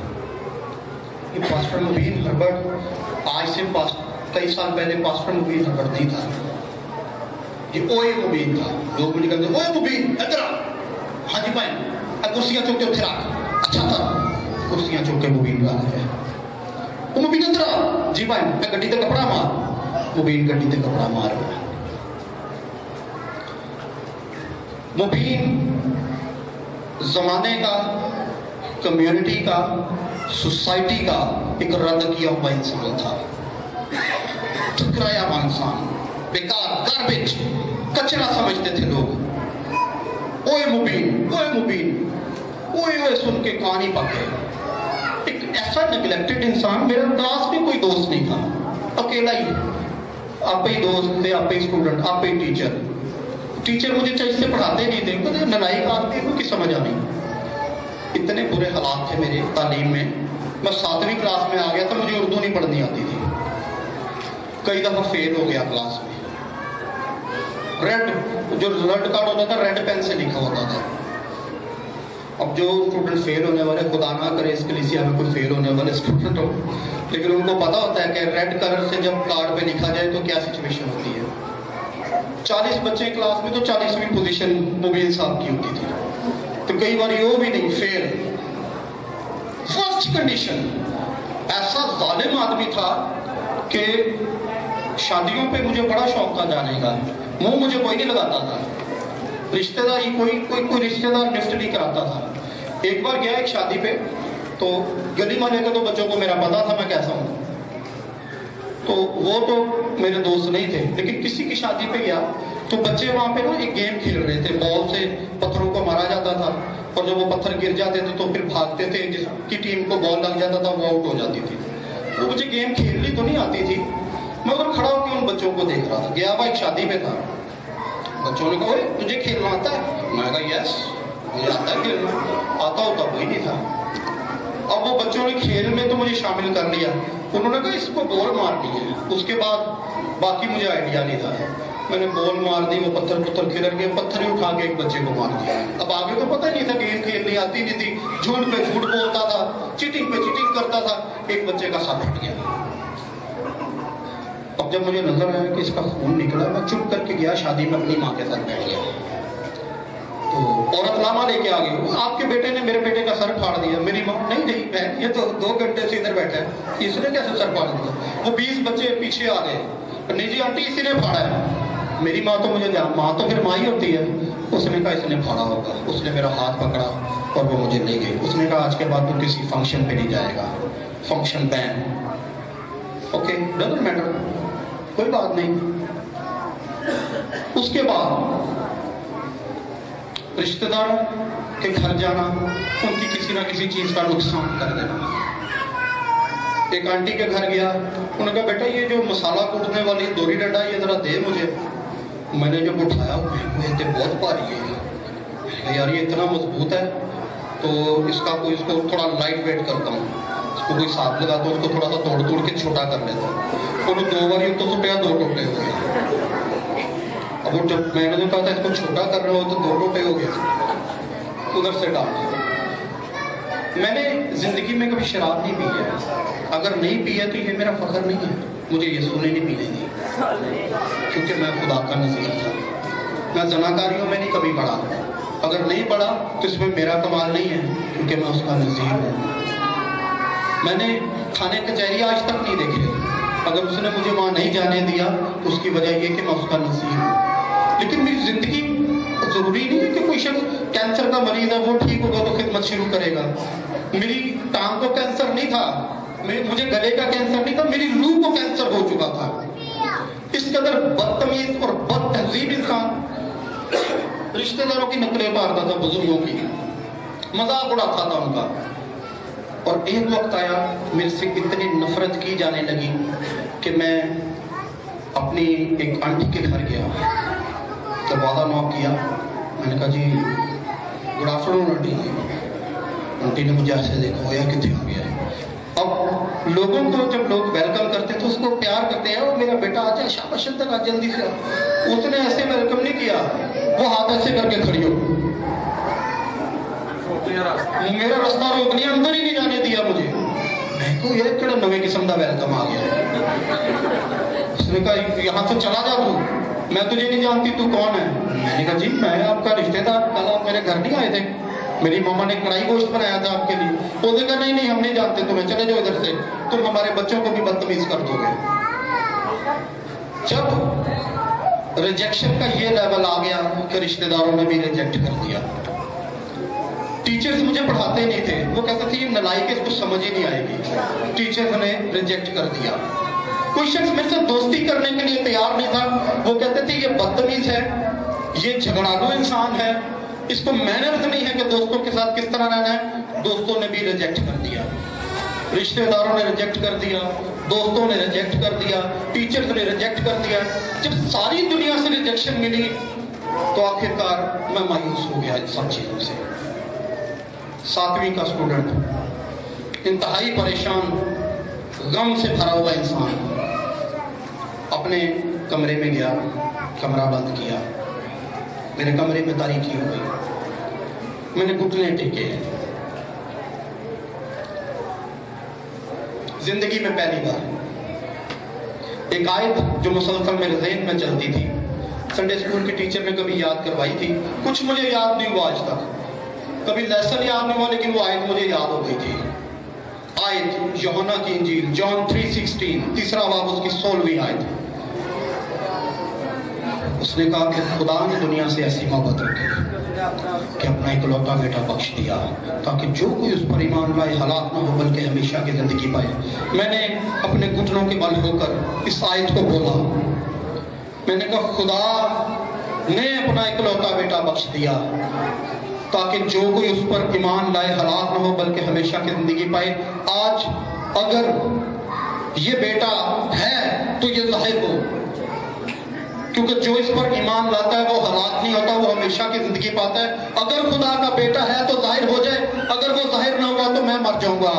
कि पास्टर मुबीन हर्बर्ट आज से कई साल पहले पास्टर मुबीन हर्बर्ट नहीं था, ये ओए मुबीन था। लोग मुझे कहते ओए मुबीन इधर आ, हाँ जी भाई, कुर्सियां चुक के उठे रख। अच्छा था, कुर्सियां चुक के मुबीन रख है। वो मुबीन इधर आ, जी भाई मैं गड्डी ते कपड़ा मार, मुबीन गड्डी ते कपड़ा मार। मुबीन जमाने का, कम्युनिटी का, सोसाइटी का एक रद्द किया हुआ इंसान था, ठुकराया हुआ इंसान, बेकार, गार्बेज। कचरा समझते थे लोग। ओए मुबीन, ओए मुबीन, ओए ओए सुन के कान ही पक गए। एक ऐसा नेग्लेक्टेड इंसान, मेरा क्लास में कोई दोस्त नहीं था, अकेला ही, आप ही दोस्त थे, आप ही स्टूडेंट, आप ही टीचर। टीचर मुझे चाहिए से पढ़ाते नहीं थे, मुझे नलायक आदमी को की समझ आनी। इतने बुरे हालात थे मेरे तालीम में। मैं 7वीं क्लास में आ गया था, मुझे उर्दू नहीं पढ़नी आती थी, कई दफा फेल हो गया क्लास में। रेड जो रिजल्ट कार्ड होता था, रेड पेन से लिखा होता था। अब जो स्टूडेंट फेल होने वाले, खुदा ना करे इस कलीसिया में कोई फेल होने वाले स्टूडेंट हो, लेकिन उनको पता होता है कि रेड कलर से जब कार्ड पे लिखा जाए तो क्या सिचुएशन होती है। 40 बच्चे क्लास में तो 40वीं पोजीशन मुबीन साहब की होती थी, तो कई बार यो भी नहीं, फेल। फर्स्ट कंडीशन, ऐसा जालिम आदमी था कि शादियों पे मुझे बड़ा शौक था जाने का, मुंह मुझे कोई नहीं लगाता था, रिश्तेदारी कोई रिश्तेदार लिफ्ट नहीं कराता था। एक बार गया एक शादी पे, तो गली वाले के तो बच्चों को मेरा पता था मैं कैसा हूँ, तो वो तो मेरे दोस्त नहीं थे, लेकिन किसी की शादी पे गया तो बच्चे वहां पे ना एक गेम खेल रहे थे, बॉल से पत्थरों को मारा जाता था, और जब वो पत्थर गिर जाते थे तो फिर भागते थे, जिसकी टीम को बॉल लग जाता था वो आउट हो जाती थी। वो मुझे गेम खेलनी तो नहीं आती थी, मैं उधर खड़ा होकर उन बच्चों को देख रहा था। गया हुआ एक शादी पे था, बच्चों ने कहा तुझे खेलना आता है? मैं कहा यस मुझे आता है खेलना, आता होता कोई नहीं था। अब वो बच्चों ने खेल में तो मुझे शामिल कर लिया, उन्होंने कहा इसको बॉल मारनी है, उसके बाद बाकी मुझे आइडिया नहीं था। मैंने बॉल मार दी, वो पत्थर खिलर गए, पत्थर ही उठा के एक बच्चे को मार दिया। अब आगे तो पता नहीं था, गेम खेलनी आती नहीं थी, झूठ पे झूठ बोलता था, चीटिंग पे चीटिंग करता था, एक बच्चे का सर फट गया। अब जब मुझे नजर आया कि इसका खून निकला, मैं चुप करके गया शादी में, अपनी माँ के साथ बैठ गया। तो औरत लामा लेके आ गई, आपके बेटे ने मेरे बेटे का सर फाड़ दिया। मेरी माँ नहीं बहन, ये तो 2 घंटे से इधर बैठा है, इसने कैसे सर फाड़ दिया? वो 20 बच्चे पीछे आ गए, नहीं जी आंटी इसी ने फाड़ा है। मेरी माँ तो मुझे, माँ तो फिर माँ ही होती है, उसने कहा इसने फाड़ा होगा। उसने मेरा हाथ पकड़ा और वो मुझे ले गई। उसने कहा आज के बाद तू किसी फंक्शन पे नहीं जाएगा, function ban. Okay doesn't matter, कोई बात नहीं। उसके बाद रिश्तेदारों के घर जाना, उनकी किसी ना किसी चीज का नुकसान कर देना। एक आंटी के घर गया, उन्होंने कहा बेटा ये जो मसाला कूटने वाली दोरी डंडा ये जरा दे मुझे। मैंने जब उठाया ये बहुत भारी है यार, ये इतना मजबूत है, तो इसको थोड़ा लाइट वेट करता हूँ, इसको कोई साथ लगाता हूँ, उसको थोड़ा सा तोड़ के छोटा कर लेता हूँ। उन्होंने 2 बार तो सुटिया, 2 टोटे हो गए। अब वो जब मैंने जो कहा था इसको छोटा कर रहा हो तो 2 टोटे हो गए, उधर से डाल। मैंने जिंदगी में कभी शराब नहीं पी है, अगर नहीं पी है तो ये मेरा फख्र नहीं है, मुझे ये सोने नहीं पीने दी, क्योंकि मैं खुदा का नज़ीर था। मैं जनाकारियों में नहीं कभी पढ़ा, अगर नहीं पढ़ा तो इसमें मेरा कमाल नहीं है, क्योंकि मैं उसका नज़ीर हूँ। मैंने थाने कचहरी आज तक नहीं देखे, अगर उसने मुझे वहाँ नहीं जाने दिया तो उसकी वजह ये कि मैं उसका नज़ीर हूँ। लेकिन मेरी जिंदगी जरूरी नहीं है कि कोई शख्स कैंसर का मरीज है, वो ठीक होगा तो खिदमत शुरू करेगा। मेरी टांग को कैंसर नहीं था, मुझे गले का कैंसर नहीं था, मेरी रूह को कैंसर हो चुका था। इस कदर बदतमीज और बदतहजीब इंसान रिश्तेदारों की नकलें मारता था, बुजुर्गों की मजाक उड़ाता था उनका। और एक वक्त आया मेरे से इतनी नफरत की जाने लगी कि मैं अपनी एक आंटी के घर गया, दरवाजा नॉक किया, मैंने कहा जी गुड आफ्टरनून आंटी। आंटी ने मुझे ऐसे देखा, या कितने आ गया। अब लोगों को जब लोग वेलकम करते हैं तो उसको प्यार करते हैं, और मेरा बेटा आ जाए, शाबाश तक आज जल्दी से। उसने ऐसे वेलकम नहीं किया, वो हाथ ऐसे करके खड़ी हो, मेरा रास्ता रोक लिया, अंदर ही नहीं जाने दिया मुझे। मैं को ये केड़ा नवे किस्म का वेलकम आ गया। उसने कहा यहाँ से चला जा तू, मैं तुझे नहीं जानती, तू कौन है? मैंने कहा जी मैं आपका रिश्तेदार, कल आप मेरे घर नहीं आए थे, मेरी मामा ने कढ़ाई गोश्त बनाया था आपके लिए। उसने कहा नहीं नहीं हम नहीं जानते तुम्हें, चले जाओ इधर से, तुम हमारे बच्चों को भी बदतमीज कर दोगे। जब रिजेक्शन का ये लेवल आ गया कि रिश्तेदारों ने भी रिजेक्ट कर दिया। टीचर्स मुझे पढ़ाते नहीं थे, वो कहते थे ये नलायक है, इसको समझ ही नहीं आएगी। टीचर्स ने रिजेक्ट कर दिया। कोई शख्स मेरे से दोस्ती करने के लिए तैयार नहीं था। वो कहते थे ये बदतमीज है, ये झगड़ालू इंसान है, इसको मैनर्स नहीं है कि दोस्तों के साथ किस तरह रहना है। दोस्तों ने भी रिजेक्ट कर दिया, रिश्तेदारों ने रिजेक्ट कर दिया, दोस्तों ने रिजेक्ट कर दिया, टीचर्स ने रिजेक्ट कर दिया। जब सारी दुनिया से रिजेक्शन मिली तो आखिरकार मैं मायूस हो गया इन सब चीजों से। 7वीं का स्टूडेंट, इंतहाई परेशान, गम से भरा हुआ इंसान, अपने कमरे में गया, कमरा बंद किया, मेरे कमरे में तारीकी हो गई, मैंने घुटने टेके। जिंदगी में पहली बार एक आयत जो मुसलसल मेरे ज़हन में चलती थी, संडे स्कूल के टीचर ने कभी याद करवाई थी, कुछ मुझे याद नहीं हुआ आज तक, कभी लेसन याद नहीं हुआ, लेकिन वो आयत मुझे याद हो गई थी। आयत यूहन्ना की इंजील, जॉन 3:16, तीसरा बाब, उसकी 16वीं आयत। उसने कहा कि खुदा ने दुनिया से ऐसी मोहब्बत रखी कि अपना इकलौता बेटा बख्श दिया ताकि जो कोई उस पर ईमान लाए हलाक न हो बल्कि हमेशा की जिंदगी पाए। मैंने अपने घुटनों के बल होकर इस आयत को बोला, मैंने कहा खुदा ने अपना इकलौता बेटा बख्श दिया ताकि जो कोई उस पर ईमान लाए हलाक न हो बल्कि हमेशा की जिंदगी पाए। आज अगर ये बेटा है तो ये जाहिर हो, क्योंकि जो इस पर ईमान लाता है वो हलाक नहीं होता, वो हमेशा की जिंदगी पाता है। अगर खुदा का बेटा है तो जाहिर हो जाए, अगर वो जाहिर ना हुआ तो मैं मर जाऊंगा।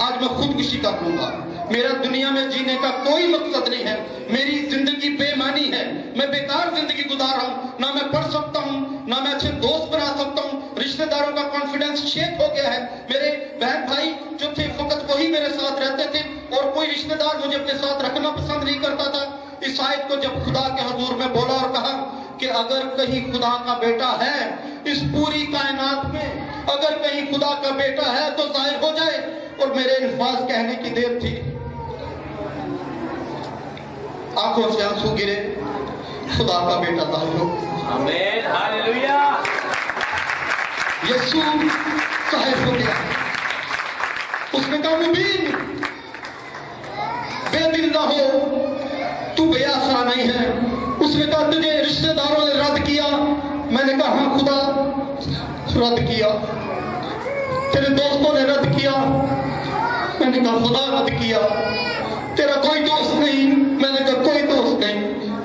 आज मैं खुदकुशी कर लूंगा। मेरा दुनिया में जीने का कोई मकसद नहीं है, मेरी जिंदगी बेमानी है, मैं बेकार जिंदगी गुजार रहा हूँ। ना मैं पढ़ सकता हूँ, ना मैं अच्छे दोस्त बना सकता हूँ, रिश्तेदारों का कॉन्फिडेंस शेक हो गया है। मेरे बहन भाई जो थे फकत वही मेरे साथ रहते थे और कोई रिश्तेदार मुझे अपने साथ रखना पसंद नहीं करता था। इस आयत को जब खुदा के हुजूर में बोला और कहा कि अगर कहीं खुदा का बेटा है इस पूरी कायनात में, अगर कहीं खुदा का बेटा है तो जाहिर हो जाए, और मेरे अल्फाज कहने की देर थी, आंखों से आंसू गिरे, खुदा का बेटा जाहिर हो। आमीन, हालेलुया। यीशु जाहिर हो गया। उसने कहा मुबीन, बेदिल ना हो, तू बेआसरा नहीं है। उसने कहा तुझे रिश्तेदारों ने रद्द किया। मैंने कहा हाँ खुदा, रद्द किया। तेरे दोस्तों ने रद्द किया। मैंने कहा खुदा रद्द किया। तेरा कोई दोस्त नहीं। मैंने कहा कोई दोस्त नहीं।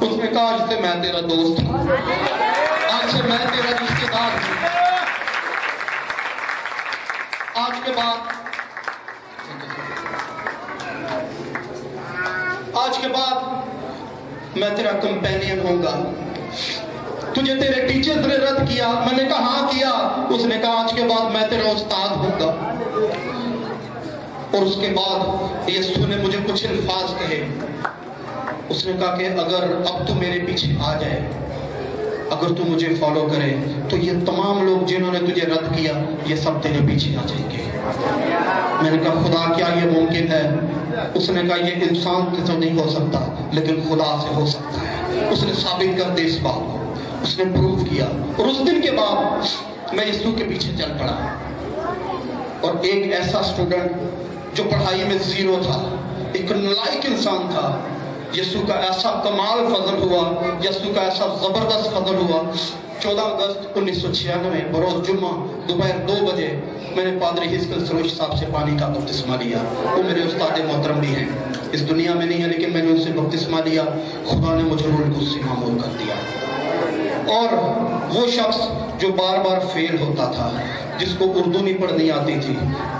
उसने कहा आज से मैं तेरा दोस्त हूं, आज से मैं तेरा रिश्तेदार हूं। आज के बाद मैं तेरा कंपेनियन होऊंगा। तुझे तेरे टीचर्स ने रद्द किया। मैंने कहा हाँ किया। उसने कहा आज के बाद मैं तेरा उस्ताद होऊंगा। और उसके बाद यीशु ने मुझे कुछ अल्फाज कहे। उसने कहा कि अगर अब तू मेरे पीछे आ जाए, अगर तू मुझे फॉलो करे, तो ये तमाम लोग जिन्होंने तुझे रद्द किया ये सब तेरे पीछे आ जाएंगे। मैंने कहा खुदा क्या ये मुमकिन है? उसने कहा ये इंसान से तो नहीं हो सकता, लेकिन खुदा से हो सकता है। उसने साबित कर दी इस बात को, उसने प्रूव किया। और उस दिन के बाद मैं यीशु के पीछे चल पड़ा। और एक ऐसा स्टूडेंट जो पढ़ाई में जीरो था, एक नालायक इंसान था, यीशु का ऐसा कमाल फजल हुआ, यीशु का ऐसा जबरदस्त फजल हुआ। 14 अगस्त 1996 बरोज जुम्मा दोपहर 2 बजे मैंने पादरी हिस्कल सरोज साहब से पानी का बपतिस्मा लिया। वो मेरे उस्ताद मोहतरम भी हैं, इस दुनिया में नहीं है, लेकिन मैंने उनसे बपतिस्मा लिया। खुदा ने मुझे रूल कुर्सी मामूल कर दिया। और वो शख्स जो बार बार फेल होता था, जिसको उर्दू नहीं पढ़नी आती थी,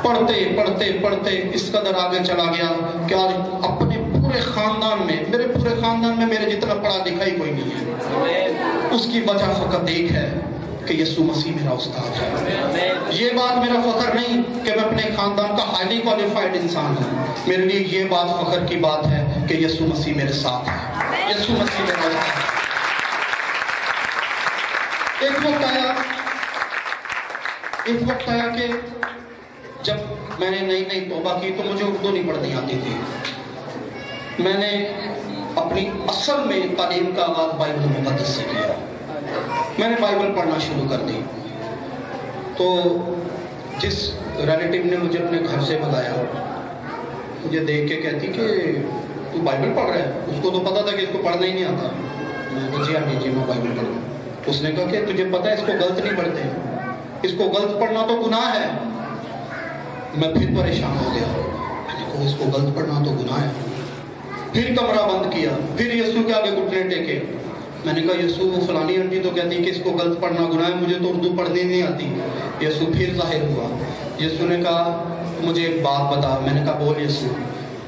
पढ़ते पढ़ते पढ़ते इस कदर आगे चला गया कि आज अपने पूरे खानदान में, मेरे पूरे खानदान में मेरे जितना पढ़ा लिखा ही कोई नहीं है। उसकी वजह फकत एक है कि यीशु मसीह मेरा उस्ताद है। ये बात मेरा फख्र नहीं कि मैं अपने खानदान का हाईली क्वालिफाइड इंसान हूँ। मेरे लिए ये बात फख्र की बात है कि यीशु मसीह मेरे साथ है, यीशु मसीह मेरा उस्ताद है। एक वक्त आया कि जब मैंने नई नई तौबा की तो मुझे उर्दू नहीं पढ़नी आती थी। मैंने अपनी असल में तालीम का आगाज बाइबल मुक़द्दस से किया। मैंने बाइबल पढ़ना शुरू कर दी। तो जिस रिलेटिव ने मुझे अपने घर से बुलाया, मुझे देख के कहती कि तू बाइबल पढ़ रहा है? उसको तो पता था कि इसको पढ़ना ही नहीं आता। मैं कहा जी हाँ जी मैं बाइबल पढ़ रहा हूँ। उसने कहा कि तुझे पता है इसको गलत नहीं पढ़ते, इसको गलत पढ़ना तो गुनाह है। मैं फिर परेशान हो गया, मैंने कहा इसको गलत पढ़ना तो गुनाह है। फिर कमरा बंद किया, फिर यीशु के आगे घुटने टेके। मैंने कहा यीशु वो फलानी आंटी तो कहती है कि इसको गलत पढ़ना गुनाह है, मुझे तो उर्दू पढ़नी नहीं आती। यीशु फिर जाहिर हुआ। यीशु ने कहा मुझे एक बात बता। मैंने कहा बोल यीशु।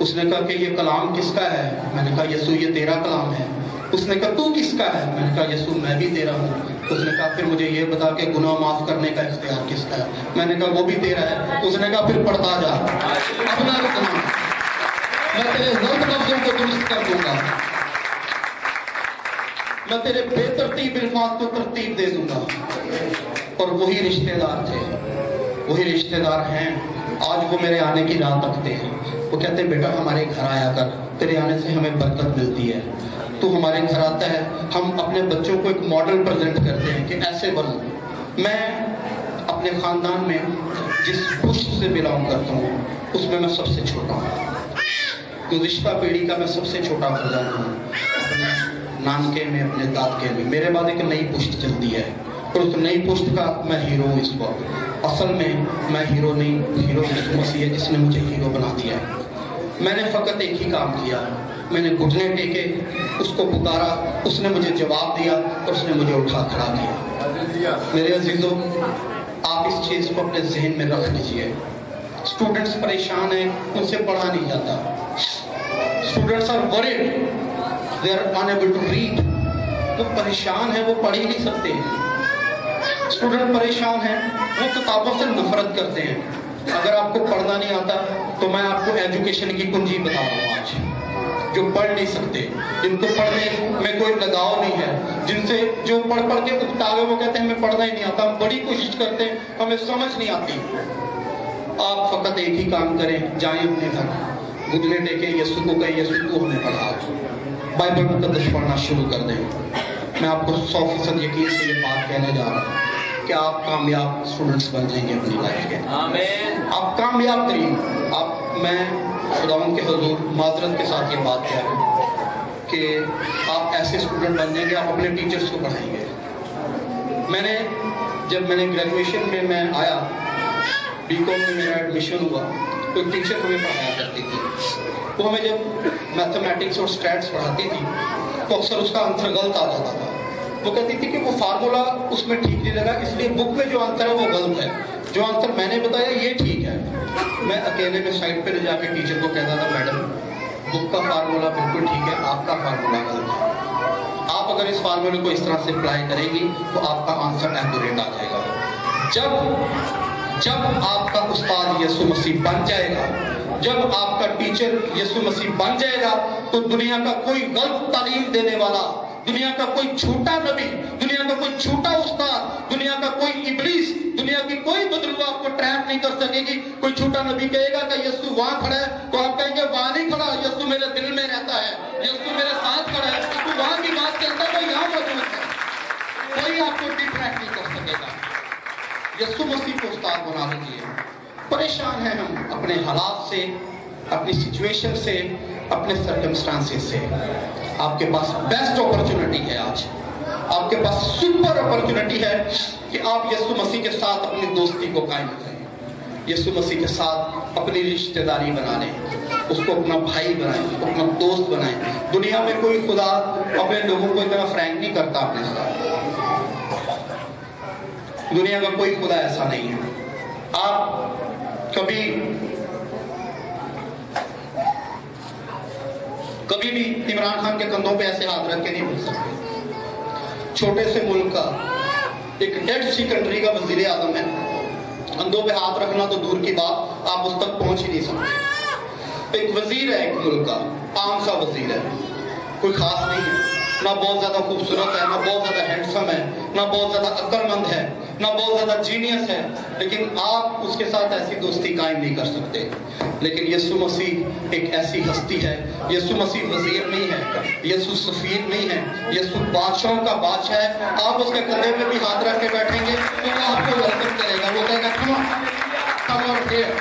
उसने कहा कि ये कलाम किसका है? मैंने कहा यीशु ये तेरा कलाम है। उसने कहा तू किसका है? मैंने कहा यीशु मैं भी तेरा हूँ। उसने कहा फिर मुझे ये बता कि गुनाह माफ करने का इख्तियार किसका है? मैंने कहा वो भी तेरा है। उसने कहा फिर पढ़ता जा, अपना रुकना, मैं तेरे गलत लफ्जों को दुरुस्त कर दूंगा, मैं तेरे बेतरतीब अल्फाज को तरतीब दे दूंगा। और वही रिश्तेदार थे, वही रिश्तेदार हैं, आज वो मेरे आने की राह तकते हैं। वो कहते हैं बेटा हमारे घर आया कर, तेरे आने से हमें बरकत मिलती है। तू हमारे घर आता है, हम अपने बच्चों को एक मॉडल प्रेजेंट करते हैं कि ऐसे बनो। मैं अपने खानदान में जिस पुश्त से बिलोंग करता हूँ उसमें मैं सबसे छोटा हूँ। गुज़िश्ता पीढ़ी का मैं सबसे छोटा फर्जंद हूँ। अपने नानके में, अपने दादके में मेरे बाद एक नई पुश्त चलती है और उस नई पुश्त का मैं हीरो हूँ इस वक्त। असल में मैं हीरो नहीं, हीरो यीशु मसीह है जिसने मुझे हीरो बना दिया है। मैंने फकत एक ही काम किया, मैंने घुटने टेके, उसको पुकारा, उसने मुझे जवाब दिया और उसने मुझे उठा खड़ा किया। मेरे अजीजों, आप इस चीज़ को अपने जहन में रख लीजिए। स्टूडेंट्स परेशान हैं, उनसे पढ़ा नहीं जाता। Students are worried, they are unable to read. वो परेशान है, वो पढ़ ही नहीं सकते। स्टूडेंट परेशान है, वो किताबों से नफरत करते हैं। अगर आपको पढ़ना नहीं आता तो मैं आपको एजुकेशन की कुंजी बता रहा हूँ आज। जो पढ़ नहीं सकते, जिनको पढ़ने में कोई लगाव नहीं है, जिनसे जो पढ़ के उकता गए, वो कहते हैं हमें पढ़ना ही नहीं आता, हम बड़ी कोशिश करते हैं, हमें समझ नहीं आती। आप फकत एक ही काम करें, जाएं अपने घर, घुटने टेके, यीशु को कहें यीशु तू हमें पढ़ा, बाइबल मुकद्दस पढ़ना शुरू कर दें। मैं आपको 100% यकीन से ये बात कहने जा रहा हूँ कि आप कामयाब स्टूडेंट्स बन जाएंगे अपनी लाइफ के। आमीन। आप कामयाब तरीन, मैं खुदावंद के हुजूर माजरत के साथ ये बात कह रहा हूँ कि आप ऐसे स्टूडेंट बन जाएंगे, आप अपने टीचर्स को पढ़ाएंगे। जब मैंने ग्रेजुएशन में मैं आया, बीकॉम में मेरा एडमिशन हुआ, तो टीचर हमें पढ़ाया करती थी। वो हमें जब मैथमेटिक्स और स्टैट्स पढ़ाती थी तो अक्सर उसका आंसर गलत आ जाता था। वो कहती थी कि वो फार्मूला उसमें ठीक नहीं लगा, इसलिए बुक में जो आंसर है वो गलत है, जो आंसर मैंने बताया ये ठीक है। मैं अकेले में साइड पे ले जाके टीचर को कहता था मैडम बुक का फार्मूला बिल्कुल ठीक है, आपका फार्मूला गलत है। आप अगर इस फार्मूले को इस तरह से अप्लाई करेंगी तो आपका आंसर एक्यूरेट आ जाएगा। जब आपका उस्ताद यीशु मसीह बन जाएगा, जब आपका टीचर यीशु मसीह बन जाएगा, तो दुनिया का कोई गलत तालीम देने वाला, दुनिया का कोई झूठा नबी, दुनिया का कोई झूठा उस्ताद, दुनिया का कोई इब्लीस, दुनिया की कोई बदलू आपको ट्रैप नहीं कर सकेगी। कोई झूठा नबी कहेगा कि यीशु वहां खड़ा है, तो आप कहेंगे वहां नहीं खड़ा, यीशु मेरे दिल में रहता है, यीशु मेरे साथ खड़ा है, तो वहां की बात करता है, यहाँ मौजूद है, कोई आपको डिट्रैक्ट नहीं कर सकेगा। यीशु मसीह को उस्ताद बना लीजिए। परेशान हैं हम अपने हालात से, अपनी सिचुएशन से, अपने सर्कमस्टांसेस से। आपके पास बेस्ट अपॉर्चुनिटी है आज, आपके पास सुपर अपॉर्चुनिटी है कि आप यीशु मसीह के साथ अपनी दोस्ती को कायम करें, यीशु मसीह के साथ अपनी रिश्तेदारी बना लें, उसको अपना भाई बनाएं, उसको अपना दोस्त बनाएं। दुनिया में कोई खुदा अपने लोगों को इतना फ्रैंक नहीं करता अपने साथ, दुनिया का कोई खुदा ऐसा नहीं है। आप कभी भी इमरान खान के कंधों पे ऐसे हाथ रख के नहीं बोल सकते। छोटे से मुल्क का, एक डेड सी कंट्री का वजीर आजम है, कंधों पे हाथ रखना तो दूर की बात, आप उस तक पहुंच ही नहीं सकते। एक वजीर है, एक मुल्क का आम सा वजीर है, कोई खास नहीं है, ना बहुत ज्यादा खूबसूरत है, ना बहुत ज्यादा हैंडसम है, ना बहुत ज्यादा अक्लमंद है, ना बहुत ज्यादा जीनियस है, लेकिन आप उसके साथ ऐसी दोस्ती कायम नहीं कर सकते। लेकिन यीशु मसीह एक ऐसी हस्ती है, यीशु मसीह वजीर नहीं है, यीशु सफीर नहीं है, यीशु बादशाहों का बादशाह है। आप उसके कंधे पे भी हाथ रख के बैठेंगे तो वो आपको वेलकम करेगा, वो कहेगा कम ऑन हियर।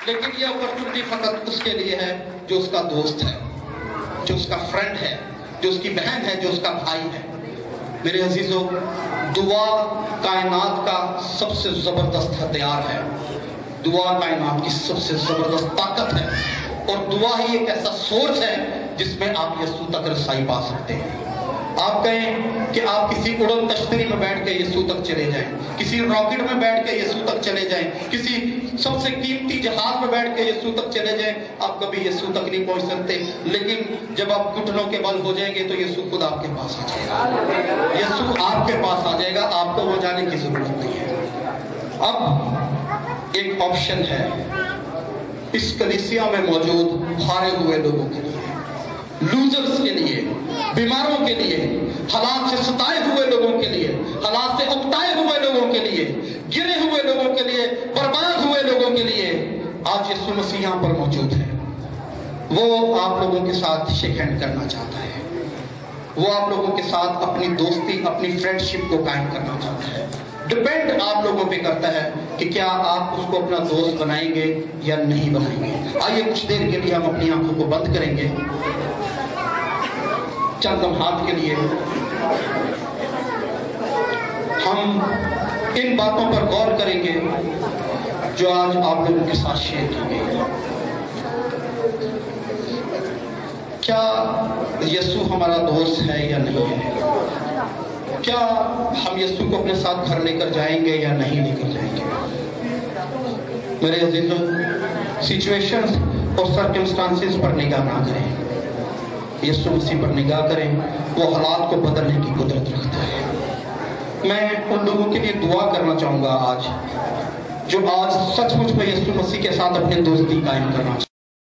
लेकिन ये अपॉर्चुनिटी फकत उसके लिए है जो उसका दोस्त है, जो उसका फ्रेंड है, जो उसकी बहन है, जो उसका भाई है। मेरे अजीजों, दुआ कायनात का सबसे जबरदस्त हथियार है। दुआ कायनात की सबसे जबरदस्त ताकत है, और दुआ ही एक ऐसा सोर्स है जिसमें आप यीशु तक रसाई पा सकते हैं। आप कहें कि आप किसी उड़न तश्तरी में बैठ के यीशु तक चले जाएं, किसी रॉकेट में बैठ के यीशु तक चले जाएं, किसी सबसे कीमती जहाज में बैठ के यीशु तक चले जाएं, आप कभी यीशु तक नहीं पहुंच सकते। लेकिन जब आप घुटनों के बल हो जाएंगे तो यीशु खुद आपके पास आ जाएगा, यीशु आपके पास आ जाएगा, आपको वहां जाने की जरूरत नहीं है। अब एक ऑप्शन है इस कलीसिया में मौजूद हारे हुए लोगों के लिए, लूजर्स के लिए, बीमारों के लिए, हालात से सताए हुए लोगों के लिए, हालात से उकताए हुए लोगों के लिए, गिरे हुए लोगों के लिए, बर्बाद हुए लोगों के लिए आज यीशु मसीह यहाँ पर मौजूद है। वो आप लोगों के साथ शेक हैंड करना चाहता है, वो आप लोगों के साथ अपनी दोस्ती, अपनी फ्रेंडशिप को कायम करना चाहता है। डिपेंड आप लोगों पे करता है कि क्या आप उसको अपना दोस्त बनाएंगे या नहीं बनाएंगे। आइए कुछ देर के लिए हम अपनी आंखों को बंद करेंगे, चंद लम्हात के लिए हम इन बातों पर गौर करेंगे जो आज आप लोगों के साथ शेयर की गई है। क्या यीशु हमारा दोस्त है या नहीं है? क्या हम यीशु को अपने साथ घर लेकर जाएंगे या नहीं लेकर जाएंगे? मेरे अजीजों, सिचुएशंस और सर्कमस्टांसेस पर निगाह ना करें, यीशु मसीह पर निगाह करें। वो हालात को बदलने की कुदरत रखता है। मैं उन लोगों के लिए दुआ करना चाहूंगा आज जो आज सचमुच में यीशु मसीह के साथ अपनी दोस्ती कायम करना चाहते हैं।